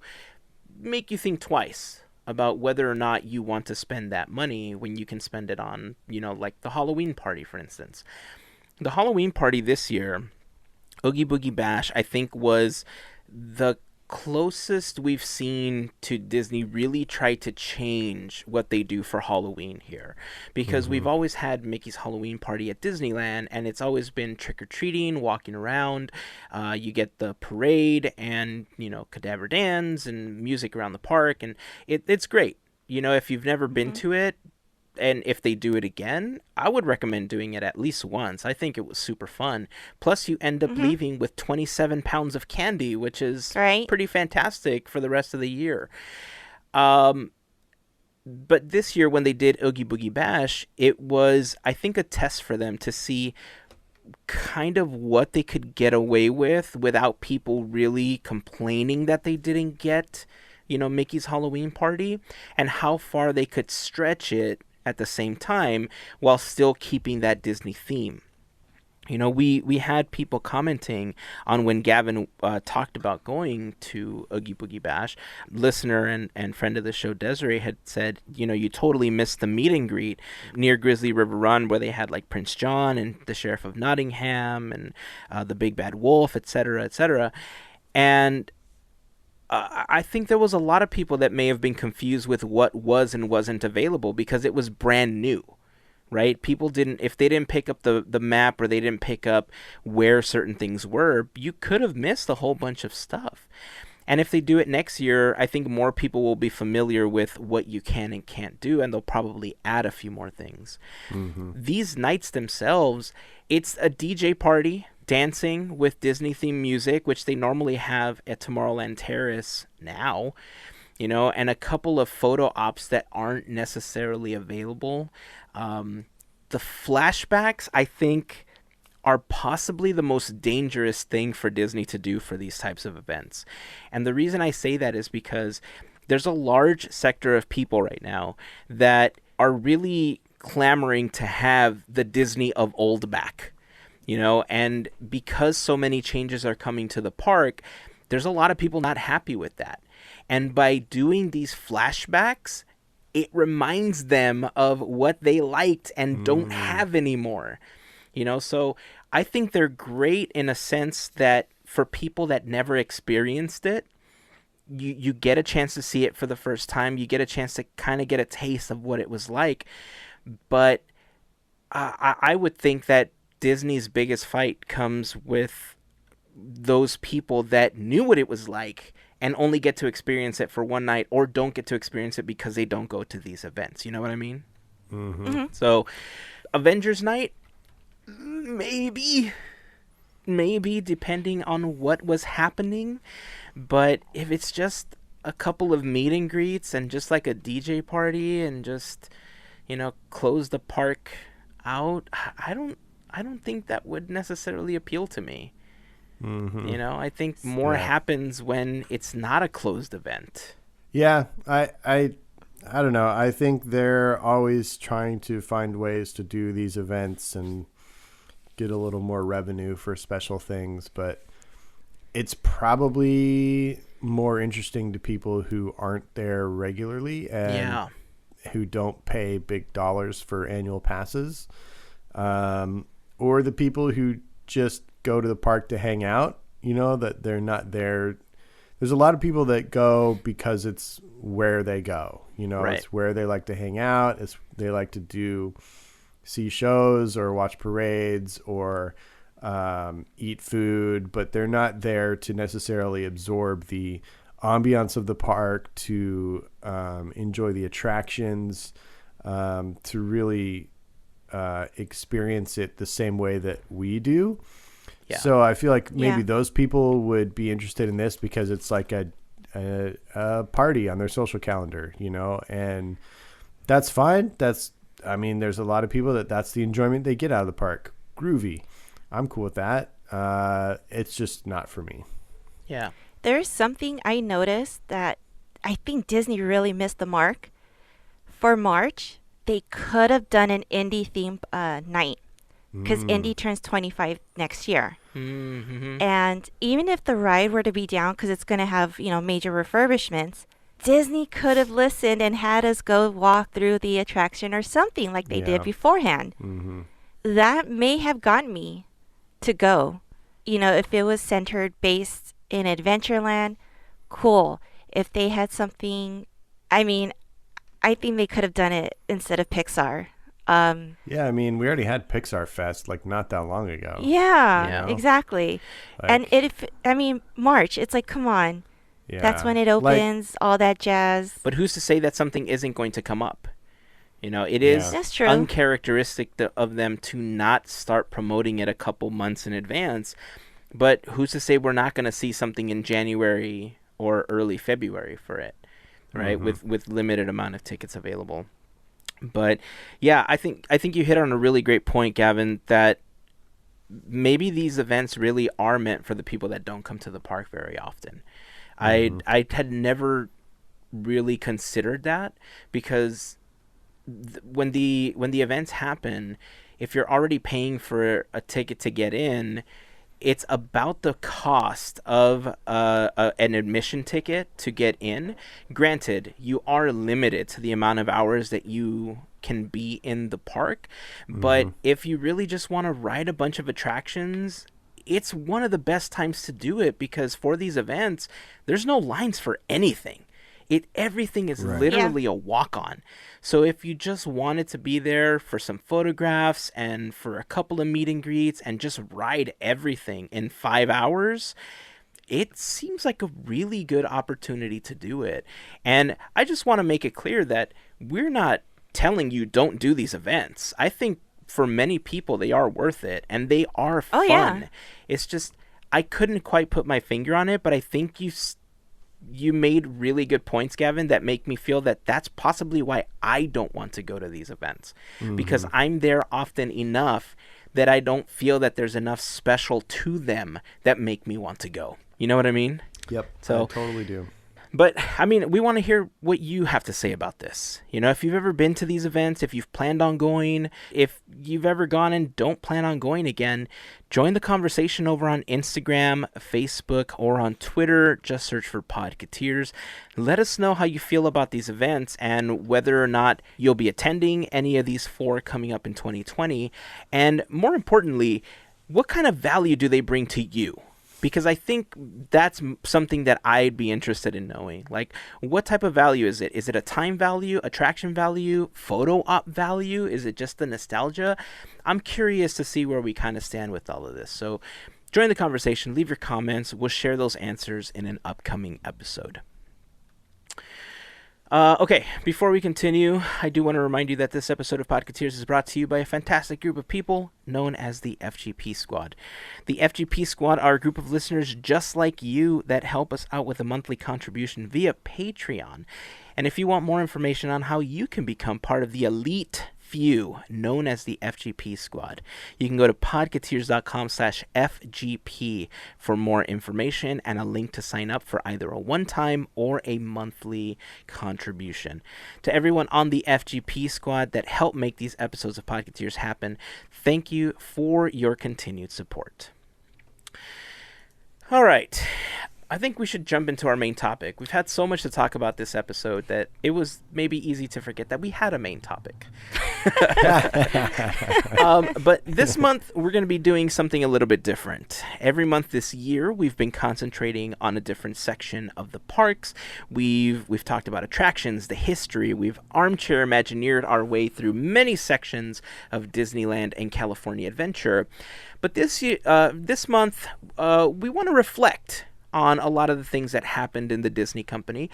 make you think twice about whether or not you want to spend that money when you can spend it on, like the Halloween party, for instance. The Halloween party this year, Oogie Boogie Bash, I think was the closest we've seen to Disney really try to change what they do for Halloween here, because we've always had Mickey's Halloween party at Disneyland, and it's always been trick-or-treating, walking around. You get the parade and cadaver dance and music around the park, and it's great. If you've never been to it, and if they do it again, I would recommend doing it at least once. I think it was super fun. Plus, you end up leaving with 27 pounds of candy, which is pretty fantastic for the rest of the year. But this year, when they did Oogie Boogie Bash, it was, I think, a test for them to see kind of what they could get away with without people really complaining that they didn't get, Mickey's Halloween party, and how far they could stretch it at the same time while still keeping that Disney theme. We had people commenting on when Gavin talked about going to Oogie Boogie Bash. Listener and friend of the show, Desiree, had said, you totally missed the meet and greet near Grizzly River Run where they had like Prince John and the Sheriff of Nottingham and the Big Bad Wolf, etc., etc. And I think there was a lot of people that may have been confused with what was and wasn't available because it was brand new, right? People if they didn't pick up the map or they didn't pick up where certain things were, you could have missed a whole bunch of stuff. And if they do it next year, I think more people will be familiar with what you can and can't do, and they'll probably add a few more things. These nights themselves, it's a DJ party, dancing with Disney-themed music, which they normally have at Tomorrowland Terrace now, and a couple of photo ops that aren't necessarily available. The flashbacks, I think, are possibly the most dangerous thing for Disney to do for these types of events. And the reason I say that is because there's a large sector of people right now that are really clamoring to have the Disney of old back. And because so many changes are coming to the park, there's a lot of people not happy with that. And by doing these flashbacks, it reminds them of what they liked and don't have anymore. So I think they're great in a sense that for people that never experienced it, you get a chance to see it for the first time. You get a chance to kind of get a taste of what it was like. But I would think that Disney's biggest fight comes with those people that knew what it was like and only get to experience it for one night or don't get to experience it because they don't go to these events. You know what I mean? So Avengers Night, maybe depending on what was happening. But if it's just a couple of meet and greets and just like a DJ party and just, close the park out, I don't think that would necessarily appeal to me. I think more happens when it's not a closed event. Yeah, I don't know. I think they're always trying to find ways to do these events and get a little more revenue for special things, but it's probably more interesting to people who aren't there regularly and who don't pay big dollars for annual passes. Or the people who just go to the park to hang out, that they're not there. There's a lot of people that go because it's where they go, It's where they like to hang out. They like to do see shows or watch parades or eat food, but they're not there to necessarily absorb the ambiance of the park, to enjoy the attractions, to really experience it the same way that we do. Yeah. So I feel like maybe Yeah. those people would be interested in this because it's like a party on their social calendar, you know, and that's fine. There's a lot of people that's the enjoyment they get out of the park. Groovy. I'm cool with that. It's just not for me. Yeah. There's something I noticed that I think Disney really missed the mark. For March, they could have done an indie theme night because Indy turns 25 next year. Mm-hmm. And even if the ride were to be down because it's going to have, major refurbishments, Disney could have listened and had us go walk through the attraction or something like they Yeah. did beforehand. Mm-hmm. That may have gotten me to go. If it was centered based in Adventureland, cool. If they had something, I think they could have done it instead of Pixar. Yeah, we already had Pixar Fest like not that long ago. Yeah, Yeah. exactly. Like, And March, it's like, come on. yeah. That's when it Like, opens, all that jazz. But who's to say that something isn't going to come up? It is Yeah. That's true. uncharacteristic of them to not start promoting it a couple months in advance. But who's to say we're not going to see something in January or early February for it, right? With limited amount of tickets available. But yeah, I think you hit on a really great point, Gavin, that maybe these events really are meant for the people that don't come to the park very often. I had never really considered that because when the events happen, if you're already paying for a ticket to get in, it's about the cost of an admission ticket to get in. Granted, you are limited to the amount of hours that you can be in the park, but if you really just want to ride a bunch of attractions, it's one of the best times to do it because for these events, there's no lines for anything. Everything is Right. literally a walk-on. So if you just wanted to be there for some photographs and for a couple of meet and greets and just ride everything in 5 hours, it seems like a really good opportunity to do it. And I just want to make it clear that we're not telling you don't do these events. I think for many people, they are worth it and they are fun. Oh, yeah. It's just, I couldn't quite put my finger on it, but I think you made really good points, Gavin, that make me feel that that's possibly why I don't want to go to these events because I'm there often enough that I don't feel that there's enough special to them that make me want to go. You know what I mean? Yep. So- I totally do. But, we want to hear what you have to say about this. If you've ever been to these events, if you've planned on going, if you've ever gone and don't plan on going again, join the conversation over on Instagram, Facebook, or on Twitter. Just search for Podketeers. Let us know how you feel about these events and whether or not you'll be attending any of these 4 coming up in 2020. And more importantly, what kind of value do they bring to you? Because I think that's something that I'd be interested in knowing. Like, what type of value is it? Is it a time value, attraction value, photo op value? Is it just the nostalgia? I'm curious to see where we kind of stand with all of this. So join the conversation, leave your comments. We'll share those answers in an upcoming episode. Okay, before we continue, I do want to remind you that this episode of Podketeers is brought to you by a fantastic group of people known as the FGP Squad. The FGP Squad are a group of listeners just like you that help us out with a monthly contribution via Patreon. And if you want more information on how you can become part of the elite few known as the FGP Squad, you can go to podketeers.com/FGP for more information and a link to sign up for either a one-time or a monthly contribution. To everyone on the FGP Squad that helped make these episodes of Podketeers happen, thank you for your continued support. All right. I think we should jump into our main topic. We've had so much to talk about this episode that it was maybe easy to forget that we had a main topic. But this month, we're going to be doing something a little bit different. Every month this year, we've been concentrating on a different section of the parks. We've talked about attractions, the history. We've armchair Imagineered our way through many sections of Disneyland and California Adventure. But this month, we want to reflect on a lot of the things that happened in the Disney company.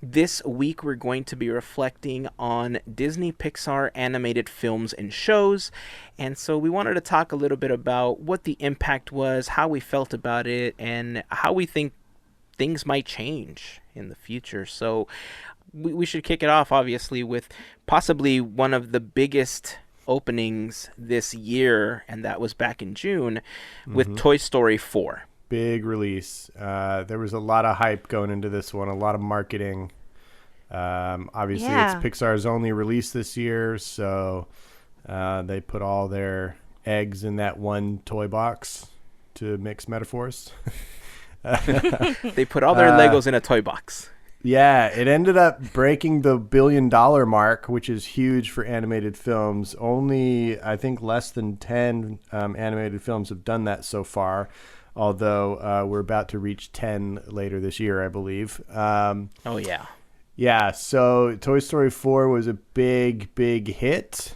This week, we're going to be reflecting on Disney Pixar animated films and shows. And so we wanted to talk a little bit about what the impact was, how we felt about it, and how we think things might change in the future. So we should kick it off, obviously, with possibly one of the biggest openings this year, and that was back in June with Toy Story 4. Big release. There was a lot of hype going into this one, a lot of marketing. Obviously, it's Pixar's only release this year, so they put all their eggs in that one toy box, to mix metaphors. They put all their Legos in a toy box. Yeah, it ended up breaking the $1 billion mark, which is huge for animated films. Only, I think, less than 10 animated films have done that so far, although we're about to reach 10 later this year, I believe. Oh, yeah. Yeah, so Toy Story 4 was a big, big hit.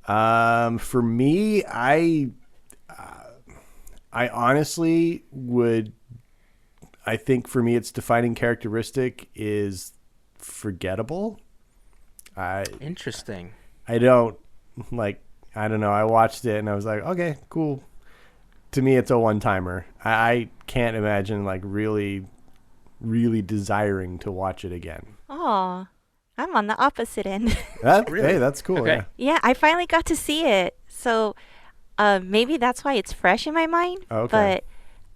For me, I honestly would... I think for me, its defining characteristic is forgettable. Interesting. I don't know. I watched it and I was like, okay, cool. To me, it's a one-timer. I can't imagine really, really desiring to watch it again. Oh, I'm on the opposite end. Really? Hey, that's cool. Okay. Yeah, I finally got to see it. So maybe that's why it's fresh in my mind. Okay. But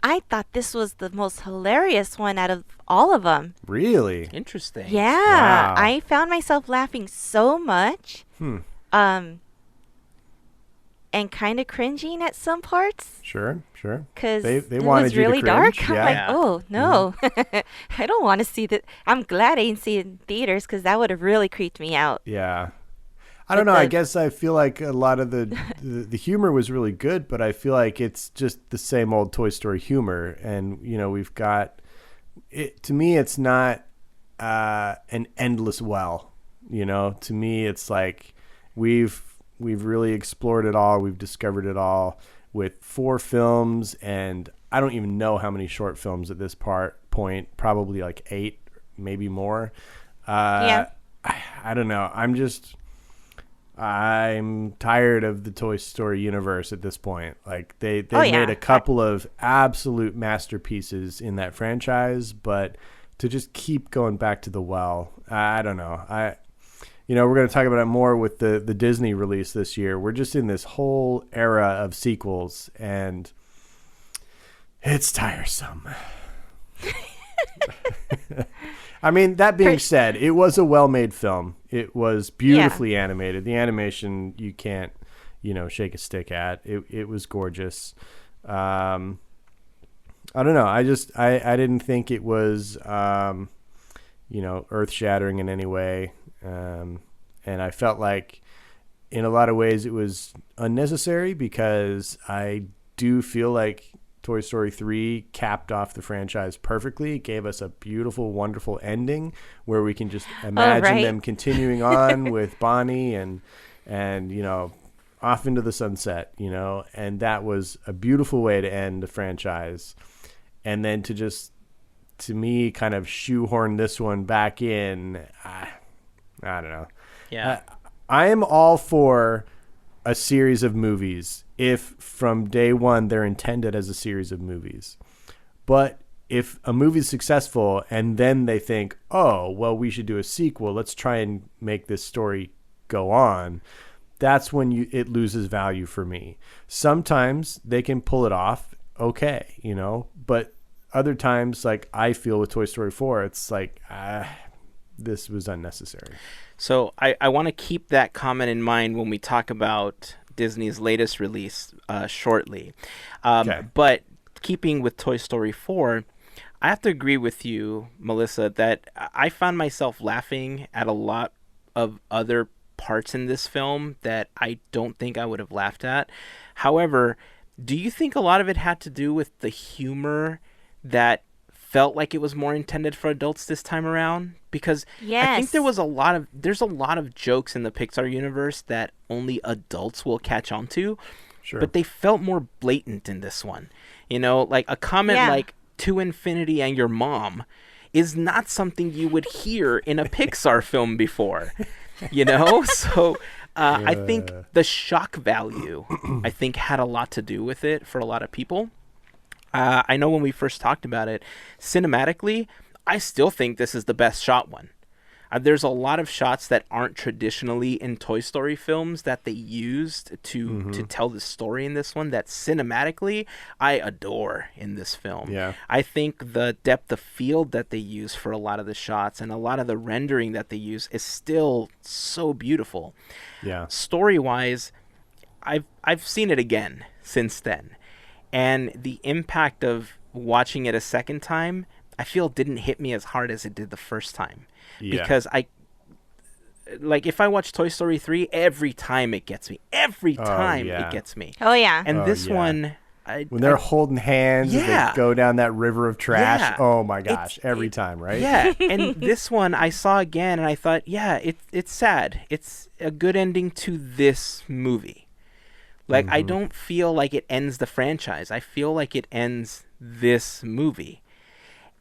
I thought this was the most hilarious one out of all of them. Really? Interesting. Yeah. Wow. I found myself laughing so much. And kind of cringing at some parts. Sure. Because They it wanted was you to really cringe? dark. I'm Yeah. like, oh, no. I don't want to see that. I'm glad I didn't see it in theaters because that would have really creeped me out. Yeah. I don't know. I guess I feel like a lot of the humor was really good, but I feel like it's just the same old Toy Story humor. And, we've got it. To me, it's not an endless well. To me, it's like we've really explored it all. We've discovered it all with 4 films, and I don't even know how many short films at this point. Probably like 8, maybe more. Yeah. I don't know. I'm tired of the Toy Story universe at this point. Like they made a couple of absolute masterpieces in that franchise, but to just keep going back to the well, I don't know. We're going to talk about it more with the Disney release this year. We're just in this whole era of sequels, and it's tiresome. I mean, that being said, it was a well-made film. It was beautifully animated. The animation, you can't, shake a stick at. It was gorgeous. I don't know. I didn't think it was, earth-shattering in any way. And I felt like in a lot of ways it was unnecessary because I do feel like Toy Story 3 capped off the franchise perfectly. It gave us a beautiful, wonderful ending where we can just imagine them continuing on with Bonnie and off into the sunset, and that was a beautiful way to end the franchise. And then to me, kind of shoehorn this one back in, I don't know. Yeah. I am all for a series of movies if from day one they're intended as a series of movies. But if a movie's successful and then they think, oh, well, we should do a sequel, let's try and make this story go on, that's when it loses value for me. Sometimes they can pull it off, okay, but other times, like I feel with Toy Story 4, it's like, this was unnecessary. So I want to keep that comment in mind when we talk about Disney's latest release shortly. Okay. But keeping with Toy Story 4, I have to agree with you, Melissa, that I found myself laughing at a lot of other parts in this film that I don't think I would have laughed at. However, do you think a lot of it had to do with the humor that felt like it was more intended for adults this time around? Because I think there's a lot of jokes in the Pixar universe that only adults will catch on to. Sure. But they felt more blatant in this one. You know, like a comment like "to infinity and your mom" is not something you would hear in a Pixar film before. You know? So I think the shock value, I think, had a lot to do with it for a lot of people. I know when we first talked about it, cinematically, I still think this is the best shot one. There's a lot of shots that aren't traditionally in Toy Story films that they used to tell the story in this one that cinematically I adore in this film. Yeah. I think the depth of field that they use for a lot of the shots and a lot of the rendering that they use is still so beautiful. Yeah. Story-wise, I've seen it again since then. And the impact of watching it a second time, I feel didn't hit me as hard as it did the first time. Yeah. Because if I watch Toy Story 3, every time it gets me. Every time it gets me. Oh, yeah. And this one... when they're holding hands and they go down that river of trash, oh my gosh, every time, right? Yeah, and this one I saw again and I thought, it's sad. It's a good ending to this movie. Like, I don't feel like it ends the franchise. I feel like it ends this movie.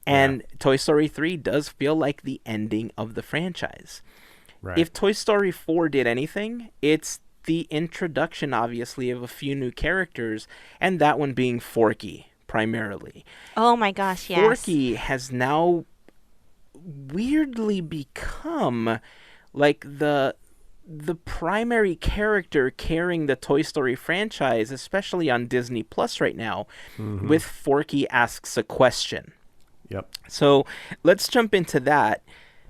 And Toy Story 3 does feel like the ending of the franchise. Right. If Toy Story 4 did anything, it's the introduction, obviously, of a few new characters, and that one being Forky, primarily. Oh my gosh, yes. Forky has now weirdly become like the primary character carrying the Toy Story franchise, especially on Disney Plus right now, with Forky Asks a Question. Yep. So let's jump into that.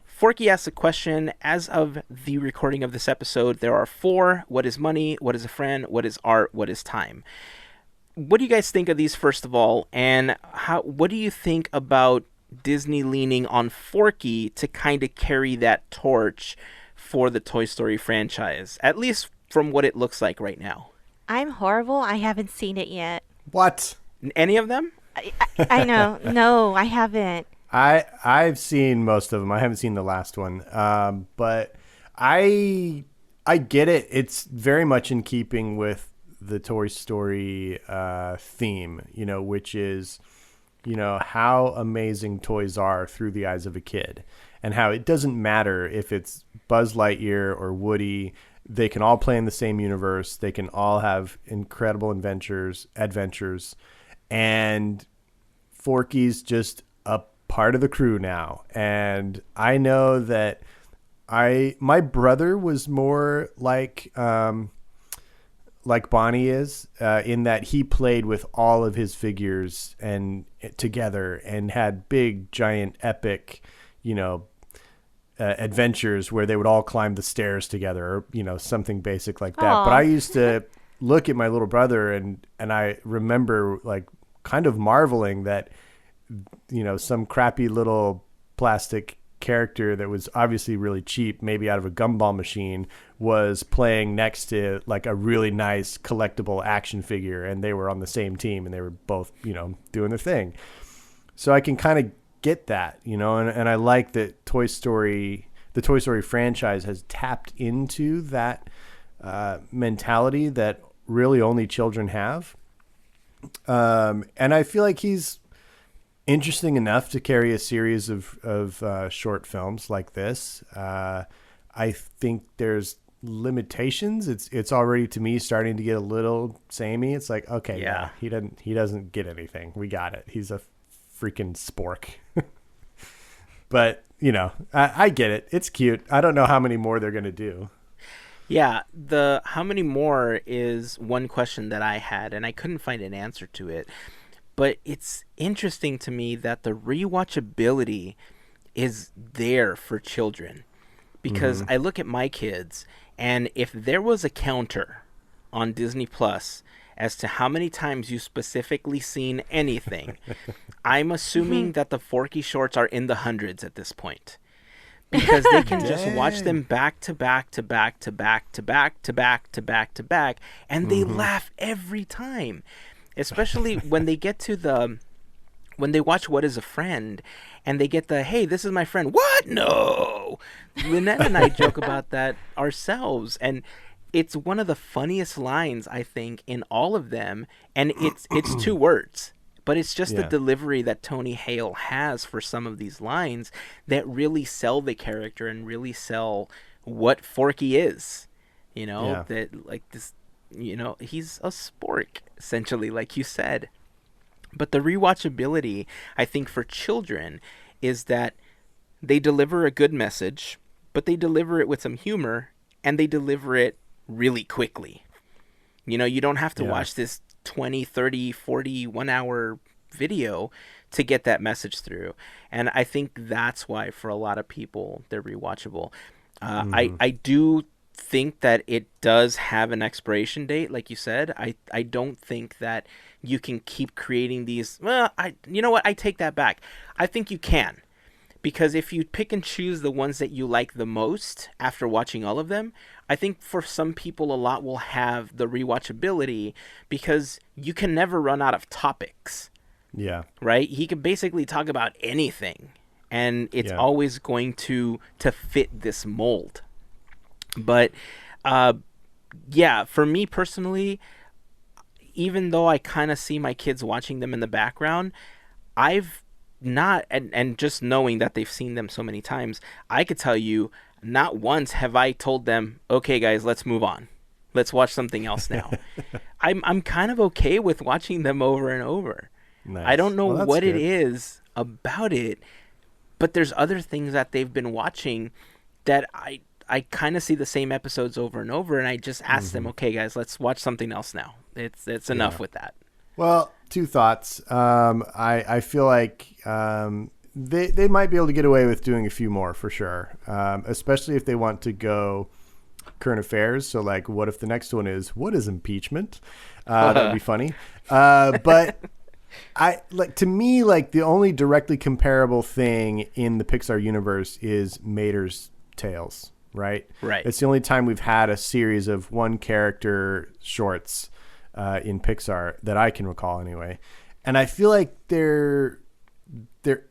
Forky asks a question. As of the recording of this episode, there are 4. What is money? What is a friend? What is art? What is time? What do you guys think of these, first of all? And what do you think about Disney leaning on Forky to kind of carry that torch for the Toy Story franchise, at least from what it looks like right now? I'm horrible. I haven't seen it yet. What? Any of them? I know. No, I haven't. I've seen most of them. I haven't seen the last one, but I get it. It's very much in keeping with the Toy Story theme, which is, how amazing toys are through the eyes of a kid, and how it doesn't matter if it's Buzz Lightyear or Woody. They can all play in the same universe. They can all have incredible adventures, and Forky's just a part of the crew now. And I know that my brother was more like Bonnie is, in that he played with all of his figures and together and had big, giant, epic, adventures where they would all climb the stairs together, or something basic like that. Aww. But I used to look at my little brother and I remember like kind of marveling that some crappy little plastic character that was obviously really cheap, maybe out of a gumball machine, was playing next to like a really nice collectible action figure, and they were on the same team and they were both doing their thing. So I can kind of get that, and I like that the Toy Story franchise has tapped into that mentality that really only children have. And I feel like he's interesting enough to carry a series of short films like this. I think there's limitations. It's already, to me, starting to get a little samey. It's like, okay, yeah, he doesn't get anything. We got it. He's a freaking spork. But I get it. It's cute. I don't know how many more they're gonna do. Yeah, the how many more is one question that I had, and I couldn't find an answer to it. But it's interesting to me that the rewatchability is there for children. Because I look at my kids, and if there was a counter on Disney Plus as to how many times you specifically seen anything. I'm assuming that the Forky shorts are in the hundreds at this point. Because they can just watch them back to back to back to back to back to back to back to back, and they laugh every time. Especially when they get to when they watch What Is a Friend, and they get hey, this is my friend. What? No! Lynette and I joke about that ourselves, and it's one of the funniest lines, I think, in all of them, and it's 2 words. But it's just the delivery that Tony Hale has for some of these lines that really sell the character and really sell what Forky is. You know, that like this, you know, he's a spork, essentially, like you said. But the rewatchability, I think, for children is that they deliver a good message, but they deliver it with some humor, and they deliver it really quickly. You know, you don't have to watch this 20, 30, 40, 1 hour video to get that message through. And I think that's why for a lot of people, they're rewatchable. I do think that it does have an expiration date, like you said. I don't think that you can keep creating these. Well, you know what? I take that back. I think you can. Because if you pick and choose the ones that you like the most after watching all of them, I think for some people a lot will have the rewatchability because you can never run out of topics. Yeah. Right? He can basically talk about anything, and it's always going to fit this mold. But for me personally, even though I kind of see my kids watching them in the background, I've not, and just knowing that they've seen them so many times, I could tell you not once have I told them, okay guys, let's move on, let's watch something else now. I'm kind of okay with watching them over and over. Nice. I don't know what good. it is about it, but there's other things that they've been watching that I kind of see the same episodes over and over, and I just ask them, okay guys, let's watch something else now. It's enough with that. Well, 2 thoughts. I feel like they might be able to get away with doing a few more for sure, especially if they want to go current affairs. So, like, what if the next one is, what is impeachment? That would be funny. But to me, the only directly comparable thing in the Pixar universe is Mater's Tales, right? Right. It's the only time we've had a series of 1 character shorts in Pixar that I can recall anyway. And I feel like they're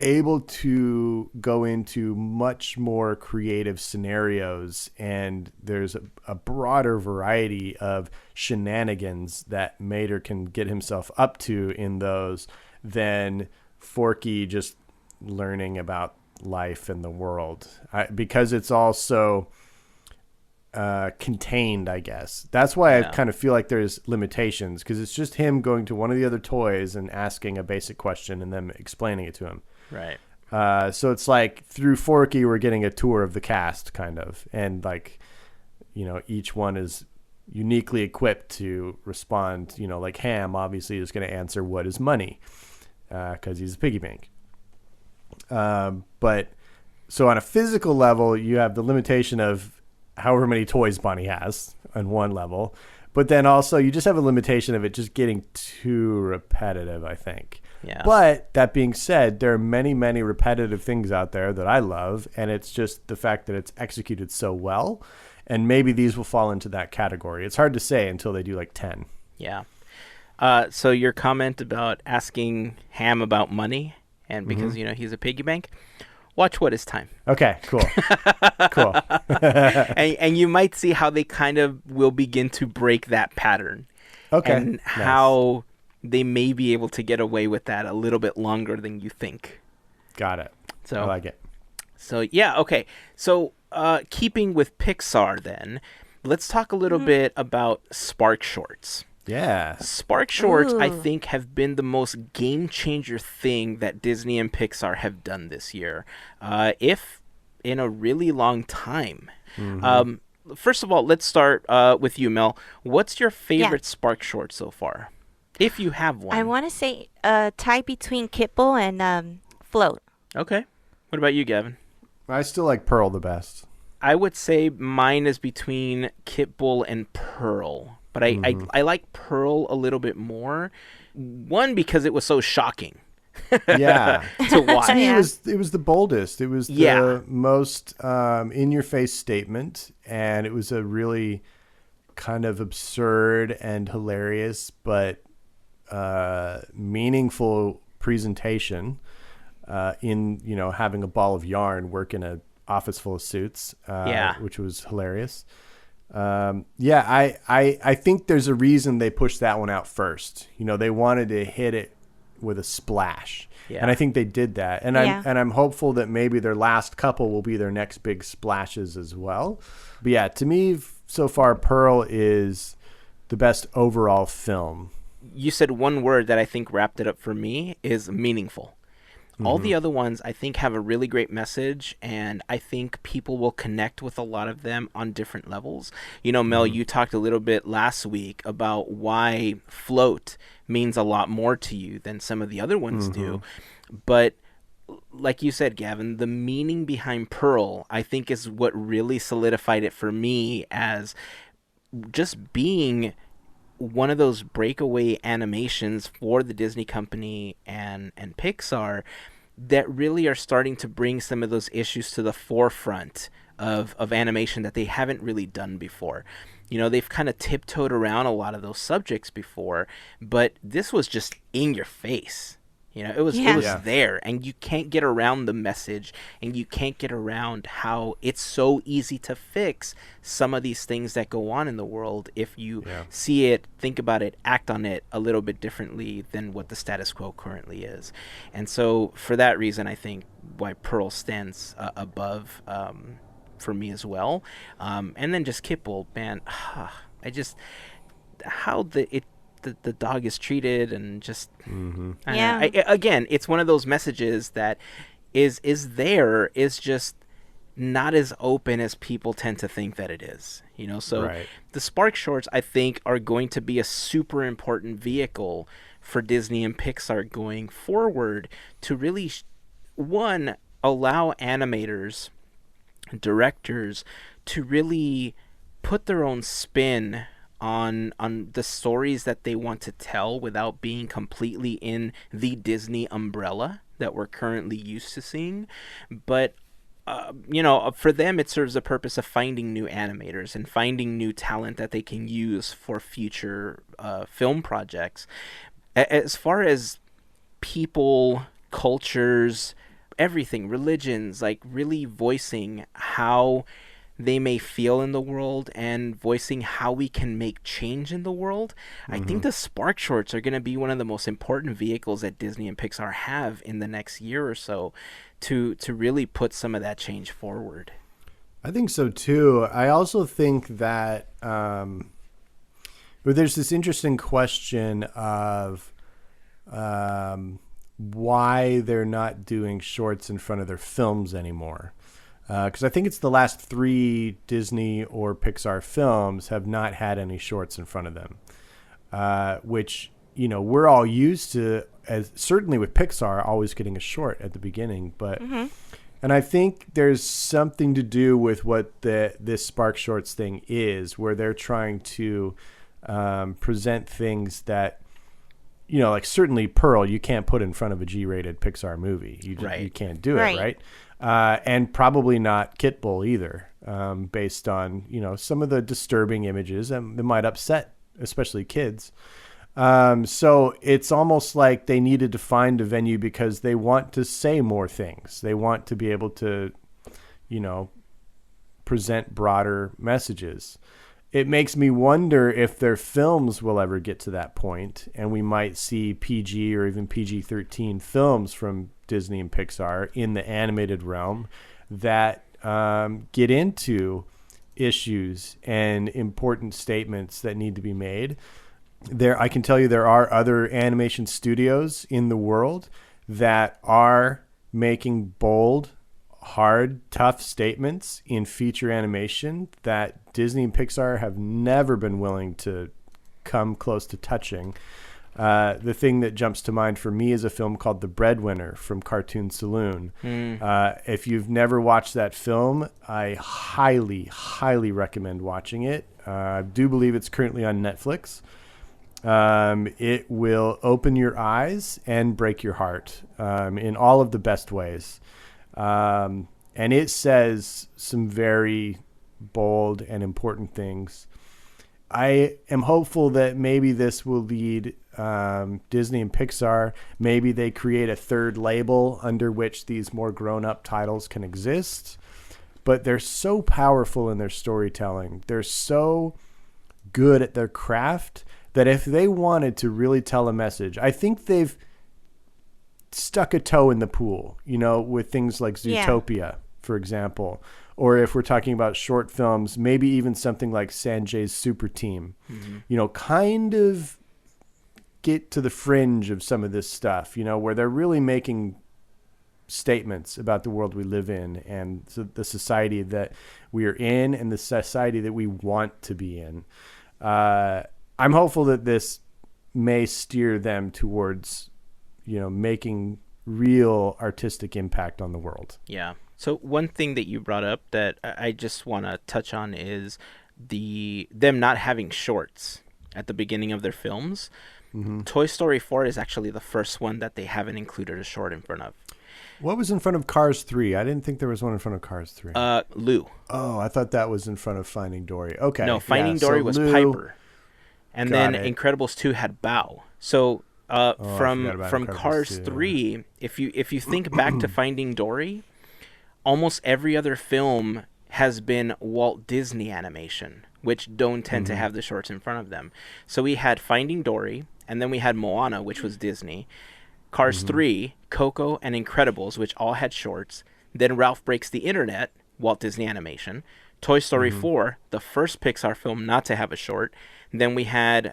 able to go into much more creative scenarios, and there's a broader variety of shenanigans that Mater can get himself up to in those than Forky just learning about life and the world, because it's also contained, I guess. That's why I kind of feel like there's limitations, because it's just him going to one of the other toys and asking a basic question and them explaining it to him. Right. So it's like through Forky we're getting a tour of the cast, kind of, and each one is uniquely equipped to respond. Like Ham obviously is going to answer what is money, because he's a piggy bank. But so on a physical level, you have the limitation of however many toys Bonnie has on one level, but then also you just have a limitation of it just getting too repetitive, I think. Yeah. But that being said, there are many, many repetitive things out there that I love, and it's just the fact that it's executed so well, and maybe these will fall into that category. It's hard to say until they do like 10. Yeah. So your comment about asking Ham about money, and because he's a piggy bank, watch What Is Time. Okay, cool. Cool. and you might see how they kind of will begin to break that pattern. Okay. And nice. how they may be able to get away with that a little bit longer than you think. Got it. So I like it. So, yeah, okay. So, keeping with Pixar then, let's talk a little bit about Spark Shorts. Yeah. Spark Shorts, I Ooh. think, have been the most game-changer thing that Disney and Pixar have done this year, if in a really long time. First of all, let's start with you, Mel. What's your favorite Spark Short so far, if you have one? I want to say tie between Kipple and Float. Okay. What about you, Gavin? I still like Pearl the best. I would say mine is between Kit Bull and Pearl, but but I like Pearl a little bit more. One, because it was so shocking. Yeah. To watch. To me, Yeah. it was the boldest. It was the most in-your-face statement, and it was a really kind of absurd and hilarious, but meaningful presentation. In having a ball of yarn work in an office full of suits, which was hilarious. I think there's a reason they pushed that one out first. They wanted to hit it with a splash, and I think they did that. And I'm hopeful that maybe their last couple will be their next big splashes as well. But yeah, to me, so far, Pearl is the best overall film. You said one word that I think wrapped it up for me is meaningful. All the other ones, I think, have a really great message, and I think people will connect with a lot of them on different levels. Mel, you talked a little bit last week about why Float means a lot more to you than some of the other ones do. But like you said, Gavin, the meaning behind Pearl, I think, is what really solidified it for me as just being one of those breakaway animations for the Disney company and Pixar that really are starting to bring some of those issues to the forefront of animation that they haven't really done before. They've kind of tiptoed around a lot of those subjects before, but this was just in your face. It was there, and you can't get around the message, and you can't get around how it's so easy to fix some of these things that go on in the world if you see it, think about it, act on it a little bit differently than what the status quo currently is. And so for that reason, I think why Pearl stands above for me as well. And then just Kipple, man, I just how the dog is treated, and just again, it's one of those messages that is just not as open as people tend to think that it is. The Spark Shorts, I think, are going to be a super important vehicle for Disney and Pixar going forward to really one, allow animators, directors to really put their own spin on the stories that they want to tell without being completely in the Disney umbrella that we're currently used to seeing. But for them, it serves the purpose of finding new animators and finding new talent that they can use for future film projects. As far as people, cultures, everything, religions, like really voicing how they may feel in the world and voicing how we can make change in the world. I think the Spark Shorts are going to be one of the most important vehicles that Disney and Pixar have in the next year or so to really put some of that change forward. I think so too. I also think that there's this interesting question of why they're not doing shorts in front of their films anymore. Because I think it's the last 3 Disney or Pixar films have not had any shorts in front of them, which, we're all used to, as certainly with Pixar, always getting a short at the beginning. But and I think there's something to do with what this Spark Shorts thing is, where they're trying to present things that, like certainly Pearl, you can't put in front of a G-rated Pixar movie. You can't do it, right? And probably not Kit Bull either, based on, some of the disturbing images that might upset, especially kids. So it's almost like they needed to find a venue because they want to say more things. They want to be able to, present broader messages. It makes me wonder if their films will ever get to that point, and we might see PG or even PG-13 films from Disney and Pixar in the animated realm that get into issues and important statements that need to be made. I can tell you there are other animation studios in the world that are making bold, hard, tough statements in feature animation that Disney and Pixar have never been willing to come close to touching. The thing that jumps to mind for me is a film called The Breadwinner from Cartoon Saloon. If you've never watched that film, I highly, highly recommend watching it. I do believe it's currently on Netflix. It will open your eyes and break your heart in all of the best ways. And it says some very bold and important things. I am hopeful that maybe this will lead Disney and Pixar. Maybe they create a third label under which these more grown-up titles can exist. But they're so powerful in their storytelling. They're so good at their craft that if they wanted to really tell a message, I think they've stuck a toe in the pool, with things like Zootopia, for example. Or if we're talking about short films, maybe even something like Sanjay's Super Team, kind of get to the fringe of some of this stuff, where they're really making statements about the world we live in and the society that we are in and the society that we want to be in. I'm hopeful that this may steer them towards, making real artistic impact on the world. Yeah. So one thing that you brought up that I just want to touch on is them not having shorts at the beginning of their films. Mm-hmm. Toy Story 4 is actually the first one that they haven't included a short in front of. What was in front of Cars 3? I didn't think there was one in front of Cars 3. Lou. Oh, I thought that was in front of Finding Dory. Okay. No, Finding Dory was Lou, Piper. And then Incredibles 2 had Bao. So from Cars 3, if you think back to Finding Dory, almost every other film has been Walt Disney animation, which don't tend to have the shorts in front of them. So we had Finding Dory, and then we had Moana, which was Disney, Cars 3, Coco, and Incredibles, which all had shorts. Then Ralph Breaks the Internet, Walt Disney Animation. Toy Story 4, the first Pixar film not to have a short. Then we had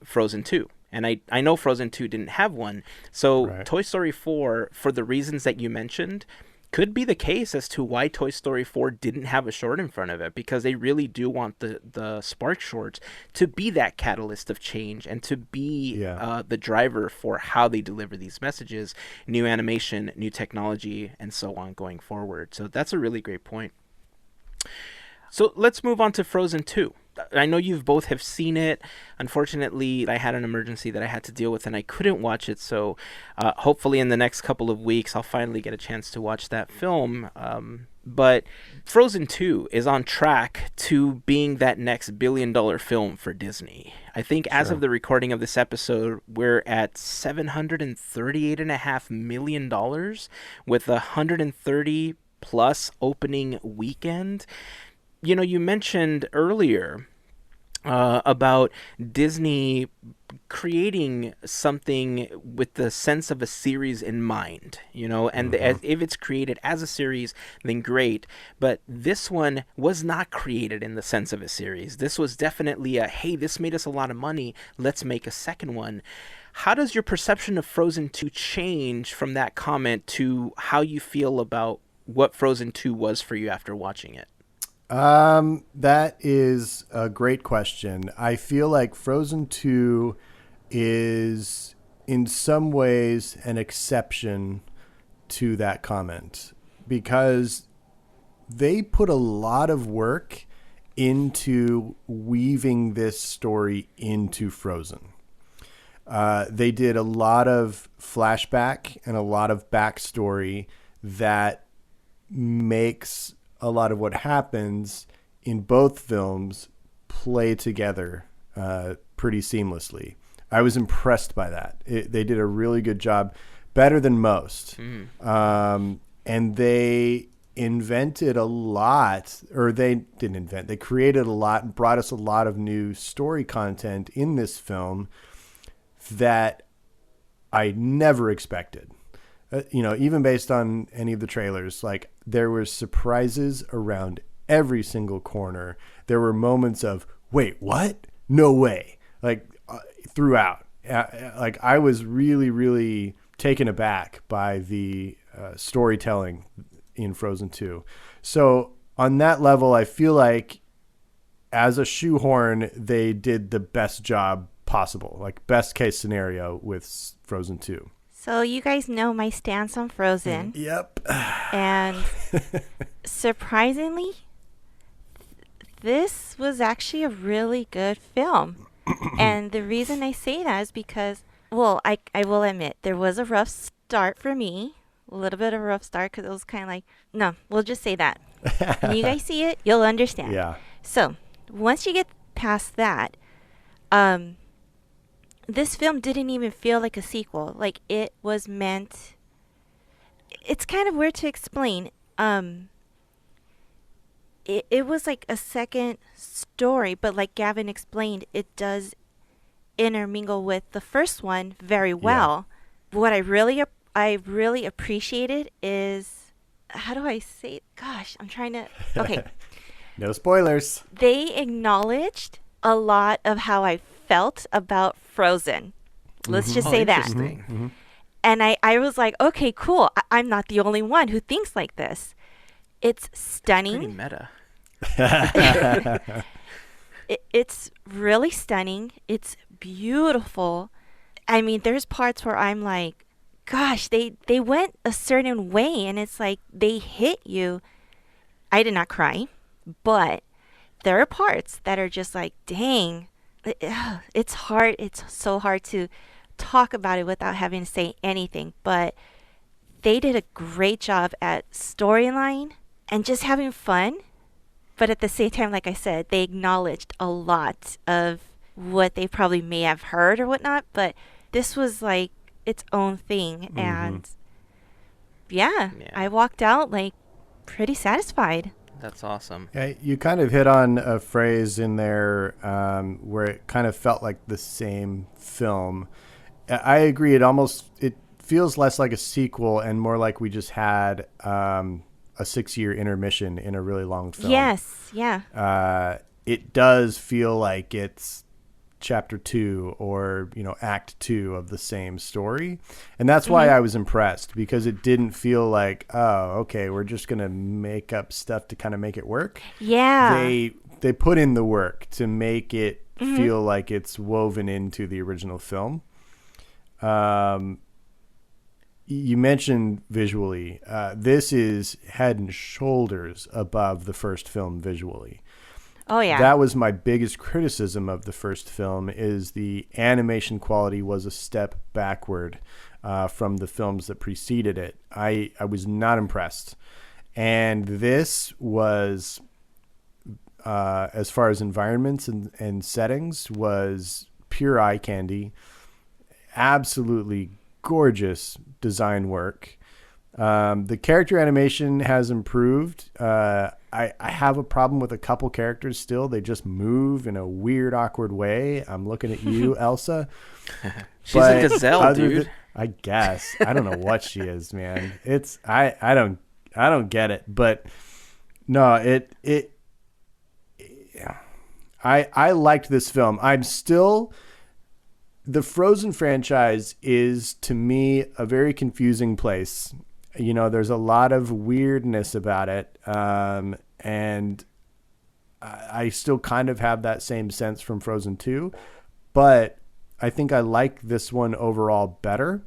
Frozen 2. And I know Frozen 2 didn't have one. So Toy Story 4, for the reasons that you mentioned, could be the case as to why Toy Story 4 didn't have a short in front of it, because they really do want the Spark shorts to be that catalyst of change and to be the driver for how they deliver these messages, new animation, new technology, and so on going forward. So that's a really great point. So let's move on to Frozen 2. I know you both have seen it. Unfortunately, I had an emergency that I had to deal with and I couldn't watch it. So hopefully in the next couple of weeks, I'll finally get a chance to watch that film. But Frozen 2 is on track to being that next billion-dollar film for Disney. I think as of the recording of this episode, we're at $738.5 million with a 130-plus opening weekend. You mentioned earlier about Disney creating something with the sense of a series in mind, and if it's created as a series, then great. But this one was not created in the sense of a series. This was definitely hey, this made us a lot of money. Let's make a second one. How does your perception of Frozen 2 change from that comment to how you feel about what Frozen 2 was for you after watching it? That is a great question. I feel like Frozen 2 is in some ways an exception to that comment because they put a lot of work into weaving this story into Frozen. They did a lot of flashback and a lot of backstory that makes a lot of what happens in both films play together pretty seamlessly. I was impressed by that. They did a really good job, better than most. And they invented a lot, or they didn't invent, they created a lot and brought us a lot of new story content in this film that I never expected. Even based on any of the trailers, like there were surprises around every single corner. There were moments of, wait, what? No way. Like throughout. Like I was really, really taken aback by the storytelling in Frozen 2. So on that level, I feel like as a shoehorn, they did the best job possible, like best case scenario with Frozen 2. So you guys know my stance on Frozen. Yep. And surprisingly, this was actually a really good film. And the reason I say that is because, well, I will admit, there was a rough start for me. A little bit of a rough start because it was kind of like, no, we'll just say that. When you guys see it, you'll understand. Yeah. So once you get past that, this film didn't even feel like a sequel. Like it was meant. It's kind of weird to explain. It was like a second story, but like Gavin explained, it does intermingle with the first one very well. Yeah. What I really appreciated is, how do I say it? Gosh, I'm trying to. Okay. No spoilers. They acknowledged a lot of how I felt about Frozen. Let's just say that. Mm-hmm. And I was like, okay, cool. I'm not the only one who thinks like this. It's stunning. Pretty meta. It's really stunning. It's beautiful. I mean, there's parts where I'm like, gosh, they went a certain way, and it's like they hit you. I did not cry, but there are parts that are just like, dang, it's hard. It's so hard to talk about it without having to say anything. But they did a great job at storyline and just having fun. But at the same time, like I said, they acknowledged a lot of what they probably may have heard or whatnot. But this was like its own thing. And yeah, I walked out like pretty satisfied. That's awesome. Yeah, you kind of hit on a phrase in there where it kind of felt like the same film. I agree. It feels less like a sequel and more like we just had a 6-year intermission in a really long film. Yes, yeah. It does feel like it's chapter 2 or, act 2 of the same story. And that's why I was impressed, because it didn't feel like, oh, okay, we're just going to make up stuff to kind of make it work. Yeah. They put in the work to make it feel like it's woven into the original film. You mentioned visually, this is head and shoulders above the first film visually. Oh, yeah. That was my biggest criticism of the first film, is the animation quality was a step backward from the films that preceded it. I was not impressed. And this was, as far as environments and settings, was pure eye candy. Absolutely gorgeous design work. The character animation has improved. I have a problem with a couple characters still. They just move in a weird, awkward way. I'm looking at you, Elsa. She's a gazelle, dude. I guess. I don't know what she is, man. I don't get it. But no, I liked this film. The Frozen franchise is, to me, a very confusing place. There's a lot of weirdness about it. And I still kind of have that same sense from Frozen 2, but I think I like this one overall better.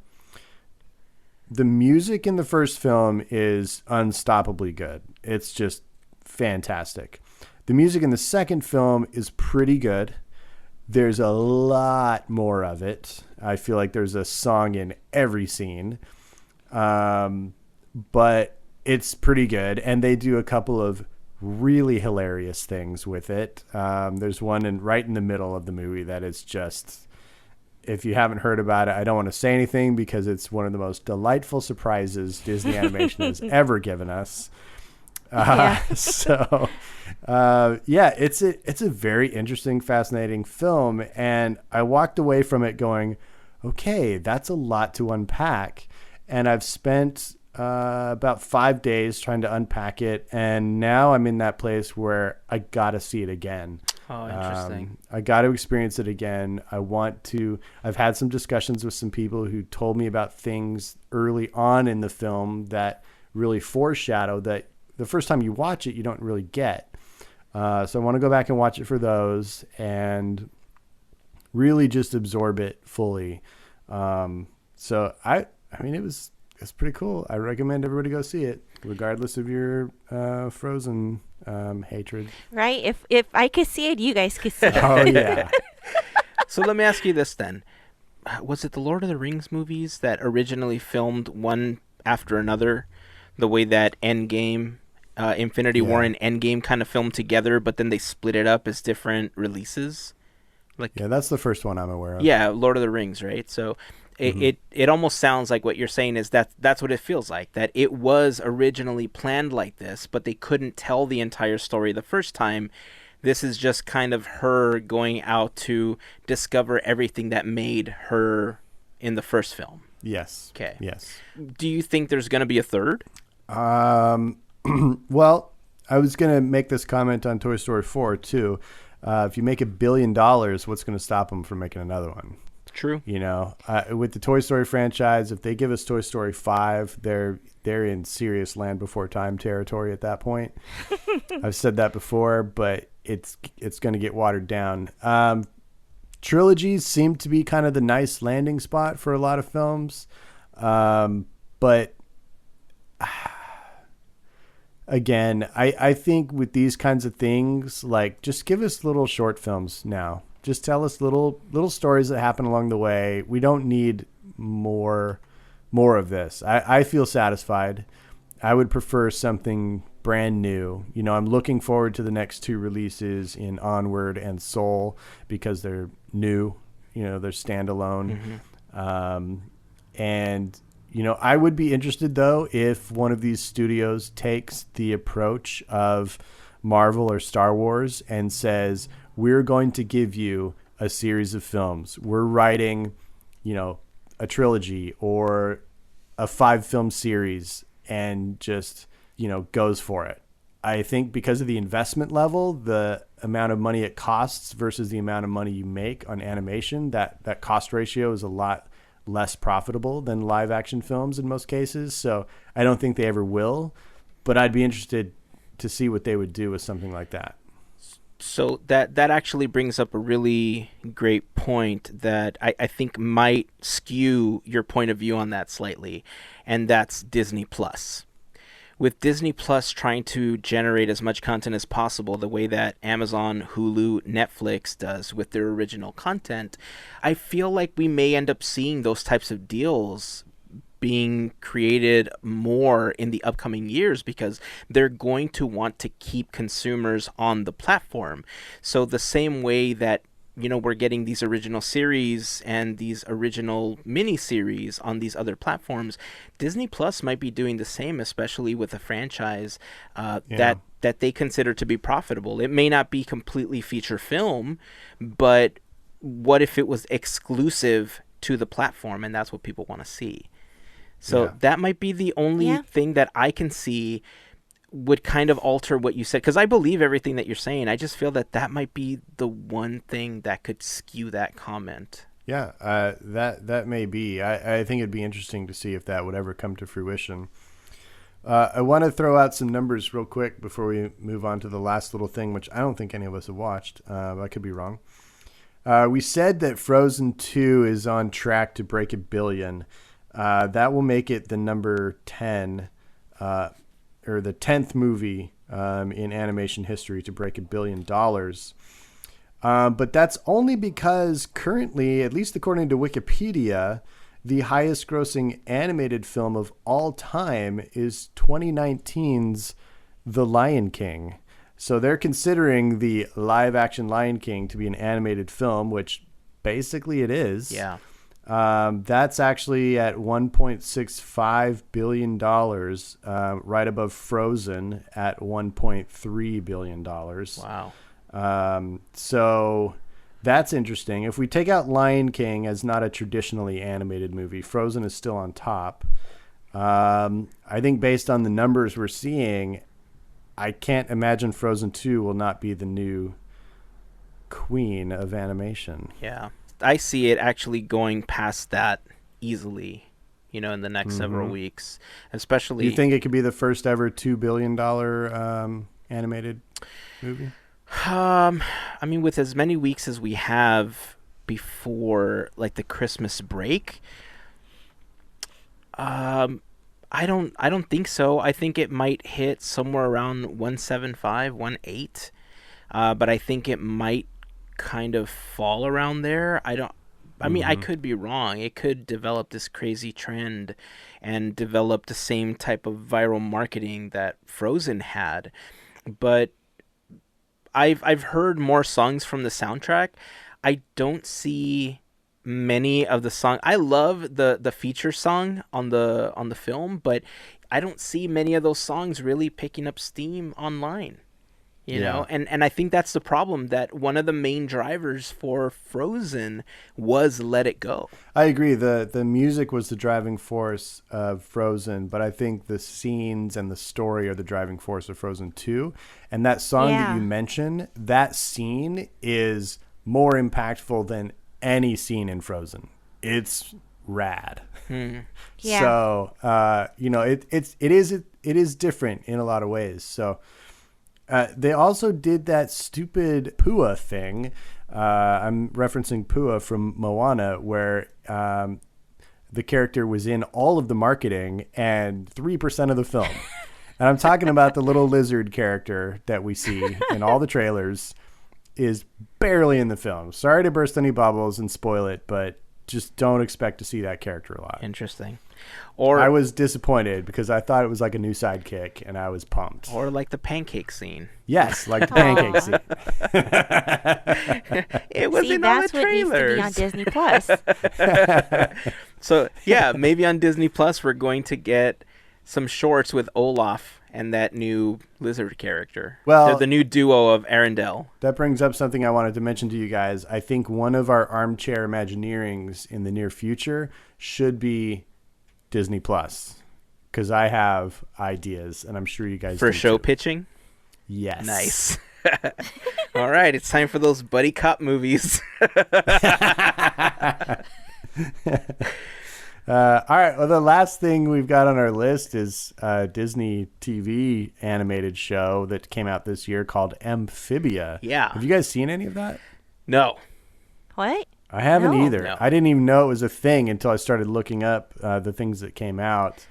The music in the first film is unstoppably good. It's just fantastic. The music in the second film is pretty good. There's a lot more of it. I feel like there's a song in every scene. But it's pretty good. And they do a couple of really hilarious things with it. There's one right in the middle of the movie that is just, if you haven't heard about it, I don't want to say anything because it's one of the most delightful surprises Disney Animation has ever given us. It's a very interesting, fascinating film. And I walked away from it going, okay, that's a lot to unpack. And I've spent about 5 days trying to unpack it. And now I'm in that place where I got to see it again. Oh, interesting. I got to experience it again. I've had some discussions with some people who told me about things early on in the film that really foreshadow that the first time you watch it, you don't really get. So I want to go back and watch it for those and really just absorb it fully. So I mean, it's pretty cool. I recommend everybody go see it, regardless of your Frozen hatred. Right? If I could see it, you guys could see it. Oh yeah. So let me ask you this then. Was it the Lord of the Rings movies that originally filmed one after another, the way that Endgame, Infinity War and Endgame kind of filmed together, but then they split it up as different releases? Yeah, that's the first one I'm aware of. Yeah, Lord of the Rings, right? So it almost sounds like what you're saying is that's what it feels like, that it was originally planned like this, but they couldn't tell the entire story the first time. This is just kind of her going out to discover everything that made her in the first film. Yes. Okay. Yes. Do you think there's going to be a third? Well, I was going to make this comment on Toy Story 4 too. If you make $1 billion, what's going to stop them from making another one? True. You know, with the Toy Story franchise, if they give us Toy Story 5, they're in serious Land Before Time territory at that point. I've said that before, but it's going to get watered down. Trilogies seem to be kind of the nice landing spot for a lot of films. But again, I think with these kinds of things, like, just give us little short films now. Just tell us little stories that happen along the way. We don't need more of this. I feel satisfied. I would prefer something brand new. You know, I'm looking forward to the next 2 releases in Onward and Soul because they're new. You know, they're standalone. And, you know, I would be interested, though, if one of these studios takes the approach of Marvel or Star Wars and says, we're going to give you a series of films. We're writing, you know, a trilogy or a 5-film series, and just, you know, goes for it. I think because of the investment level, the amount of money it costs versus the amount of money you make on animation, that cost ratio is a lot less profitable than live action films in most cases. So I don't think they ever will, but I'd be interested to see what they would do with something like that. So that actually brings up a really great point that I think might skew your point of view on that slightly, and that's Disney Plus. With Disney Plus trying to generate as much content as possible the way that Amazon, Hulu, Netflix does with their original content, I feel like we may end up seeing those types of deals being created more in the upcoming years because they're going to want to keep consumers on the platform. So the same way that, you know, we're getting these original series and these original mini-series on these other platforms, Disney Plus might be doing the same, especially with a franchise that they consider to be profitable. It may not be completely feature film, but what if it was exclusive to the platform and that's what people want to see? So that might be the only thing that I can see would kind of alter what you said. Because I believe everything that you're saying. I just feel that might be the one thing that could skew that comment. Yeah, that may be. I think it'd be interesting to see if that would ever come to fruition. I want to throw out some numbers real quick before we move on to the last little thing, which I don't think any of us have watched. I could be wrong. We said that Frozen 2 is on track to break $1 billion. That will make it the number 10, or the 10th movie in animation history to break $1 billion. But that's only because currently, at least according to Wikipedia, the highest grossing animated film of all time is 2019's The Lion King. So they're considering the live action Lion King to be an animated film, which basically it is. Yeah. That's actually at $1.65 billion, right above Frozen at $1.3 billion. Wow. So that's interesting. If we take out Lion King as not a traditionally animated movie, Frozen is still on top. I think based on the numbers we're seeing, I can't imagine Frozen 2 will not be the new queen of animation. Yeah. I see it actually going past that easily, you know, in the next several weeks, especially. Do you think it could be the first ever $2 billion animated movie? I mean, with as many weeks as we have, before like the Christmas break. I don't think so. I think it might hit somewhere around 175, 18. But I think it might kind of fall around there. I mean, I could be wrong. It could develop this crazy trend and develop the same type of viral marketing that Frozen had. But I've heard more songs from the soundtrack. I don't see many of the songs. I love the feature song on the film, but I don't see many of those songs really picking up steam online. You know, and I think that's the problem, that one of the main drivers for Frozen was Let It Go. I agree. The music was the driving force of Frozen, but I think the scenes and the story are the driving force of Frozen 2. And that song that you mentioned, that scene is more impactful than any scene in Frozen. It's rad. Yeah. So, you know, it is different in a lot of ways. So, they also did that stupid Pua thing. I'm referencing Pua from Moana, where the character was in all of the marketing and 3% of the film. And I'm talking about the little lizard character that we see in all the trailers is barely in the film. Sorry to burst any bubbles and spoil it, but just don't expect to see that character a lot. Interesting. Or I was disappointed because I thought it was like a new sidekick, and I was pumped. Or like the pancake scene. Yes, like the pancake scene. It wasn't on the trailers. That's what needs to be on Disney Plus. So yeah, maybe on Disney Plus we're going to get some shorts with Olaf and that new lizard character. Well, they're the new duo of Arendelle. That brings up something I wanted to mention to you guys. I think one of our armchair Imagineerings in the near future should be Disney Plus, because I have ideas, and I'm sure you guys for do show too. pitching. Yes. Nice. All right, it's time for those buddy cop movies. All right. Well, the last thing we've got on our list is a Disney TV animated show that came out this year called Amphibia. Yeah. Have you guys seen any of that? No. What? I haven't No. either. No. I didn't even know it was a thing until I started looking up the things that came out.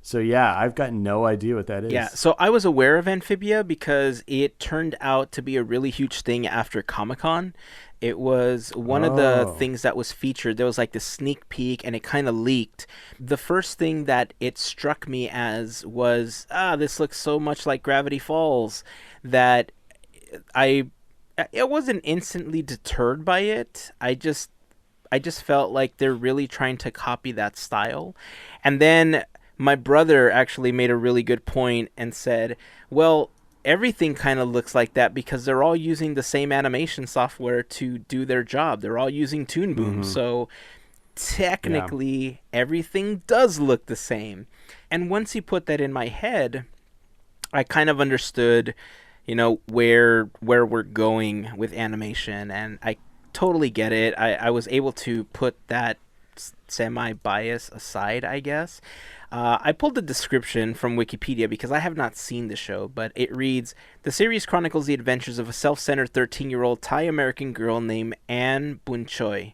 So, yeah, I've got no idea what that is. Yeah, so I was aware of Amphibia because it turned out to be a really huge thing after Comic-Con. It was one of the things that was featured. There was like the sneak peek, and it kind of leaked. The first thing that it struck me as was, this looks so much like Gravity Falls, that I wasn't instantly deterred by it. I just felt like they're really trying to copy that style. And then my brother actually made a really good point and said, well, everything kind of looks like that because they're all using the same animation software to do their job. They're all using Toon Boom. So technically everything does look the same. And once he put that in my head, I kind of understood, you know, where we're going with animation, and I totally get it. I was able to put that semi-bias aside, I guess. I pulled the description from Wikipedia because I have not seen the show, but it reads, the series chronicles the adventures of a self-centered 13-year-old Thai-American girl named Anne Bunchoi.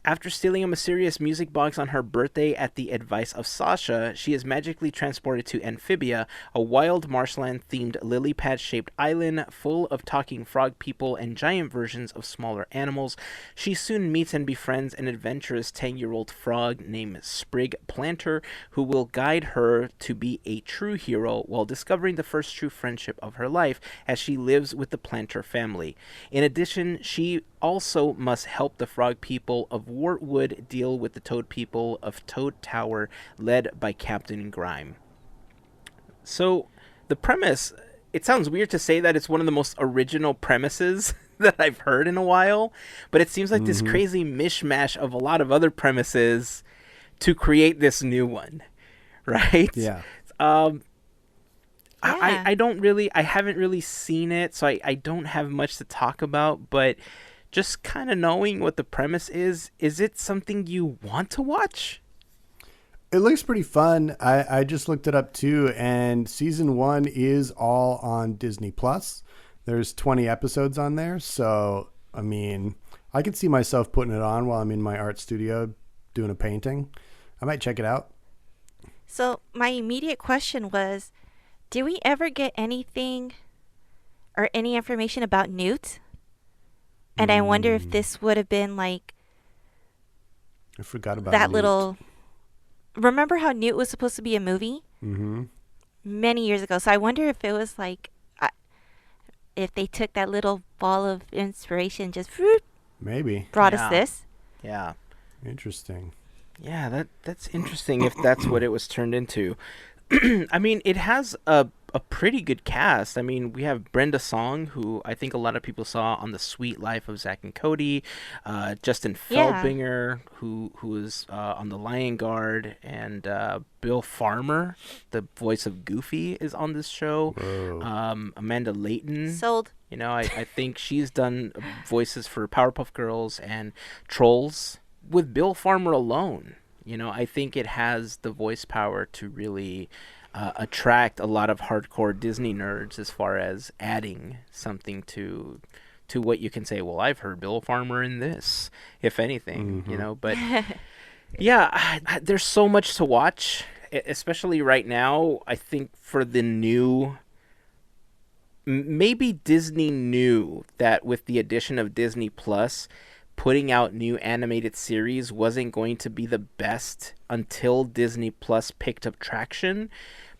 After stealing a mysterious music box on her birthday at the advice of Sasha, she is magically transported to Amphibia, a wild marshland-themed lily pad-shaped island full of talking frog people and giant versions of smaller animals. She soon meets and befriends an adventurous 10-year-old frog named Sprig Planter, who will guide her to be a true hero while discovering the first true friendship of her life as she lives with the Planter family. In addition, she also must help the frog people of Wartwood deal with the toad people of Toad Tower, led by Captain Grime. So, the premise, it sounds weird to say that it's one of the most original premises that I've heard in a while, but it seems like this crazy mishmash of a lot of other premises to create this new one, right? Yeah. I don't really, I haven't really seen it, so I don't have much to talk about, but just kind of knowing what the premise is it something you want to watch? It looks pretty fun. I just looked it up too, and season 1 is all on Disney Plus. There's 20 episodes on there, so I mean, I could see myself putting it on while I'm in my art studio doing a painting. I might check it out. So my immediate question was, did we ever get anything or any information about Newt? And I wonder if this would have been like I forgot about that Newt. little... Remember how Newt was supposed to be a movie? Mm-hmm. Many years ago. So I wonder if it was like, if they took that little ball of inspiration, just Maybe. brought us this. Yeah. Interesting. Yeah, that's interesting if that's what it was turned into. I mean, it has a pretty good cast. I mean, we have Brenda Song, who I think a lot of people saw on The Sweet Life of Zack and Cody. Justin Feldbinger, who was on The Lion Guard, and Bill Farmer, the voice of Goofy, is on this show. Amanda Layton. Sold. You know, I think she's done voices for Powerpuff Girls and Trolls. With Bill Farmer alone, you know, I think it has the voice power to really attract a lot of hardcore Disney nerds as far as adding something to what you can say, well, I've heard Bill Farmer in this, if anything, you know. But yeah, there's so much to watch, especially right now. I think for the new... Maybe Disney knew that with the addition of Disney Plus, putting out new animated series wasn't going to be the best until Disney Plus picked up traction,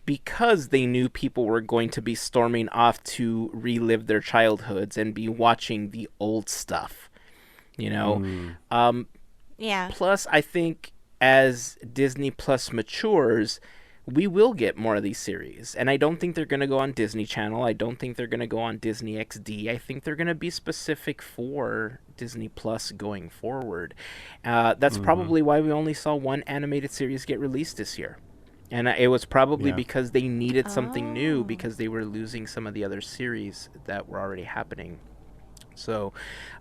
because they knew people were going to be storming off to relive their childhoods and be watching the old stuff, you know. Yeah. Plus, I think as Disney Plus matures, we will get more of these series. And I don't think they're going to go on Disney Channel. I don't think they're going to go on Disney XD. I think they're going to be specific for Disney Plus going forward. That's probably why we only saw one animated series get released this year. And it was probably because they needed something new, because they were losing some of the other series that were already happening. So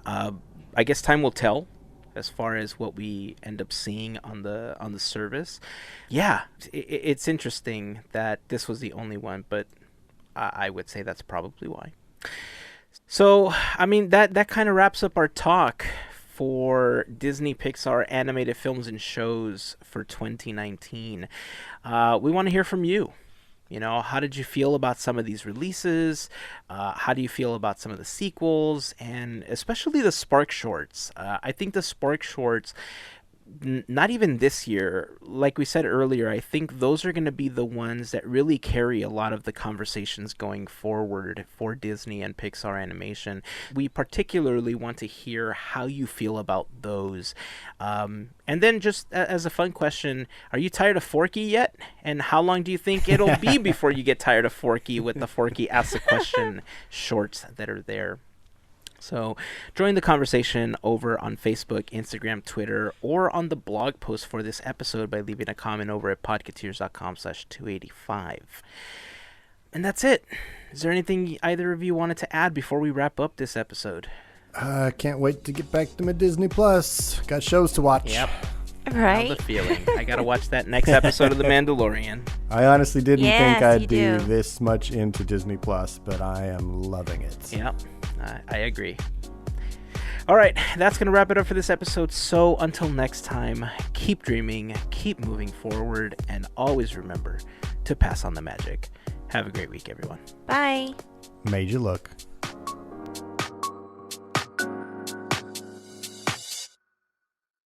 I guess time will tell as far as what we end up seeing on the service. Yeah, it's interesting that this was the only one, but I would say that's probably why. So, I mean, that kind of wraps up our talk for Disney Pixar animated films and shows for 2019. We want to hear from you. You know, how did you feel about some of these releases? How do you feel about some of the sequels? And especially the Spark Shorts. I think the Spark Shorts, not even this year, like we said earlier, I think those are going to be the ones that really carry a lot of the conversations going forward for Disney and Pixar animation. We particularly want to hear how you feel about those. And then just as a fun question, are you tired of Forky yet? And how long do you think it'll be before you get tired of Forky with the Forky Ask a Question shorts that are there? So join the conversation over on Facebook, Instagram, Twitter, or on the blog post for this episode by leaving a comment over at podketeers.com/285. And that's it. Is there anything either of you wanted to add before we wrap up this episode? I can't wait to get back to my Disney Plus. Got shows to watch. Yep. Right? I have the feeling. I got to watch that next episode of The Mandalorian. I honestly didn't think Yes, I'd you be do. this much into Disney Plus, but I am loving it. Yep. I agree. All right, that's going to wrap it up for this episode. So until next time, keep dreaming, keep moving forward, and always remember to pass on the magic. Have a great week, everyone. Bye. Made you look.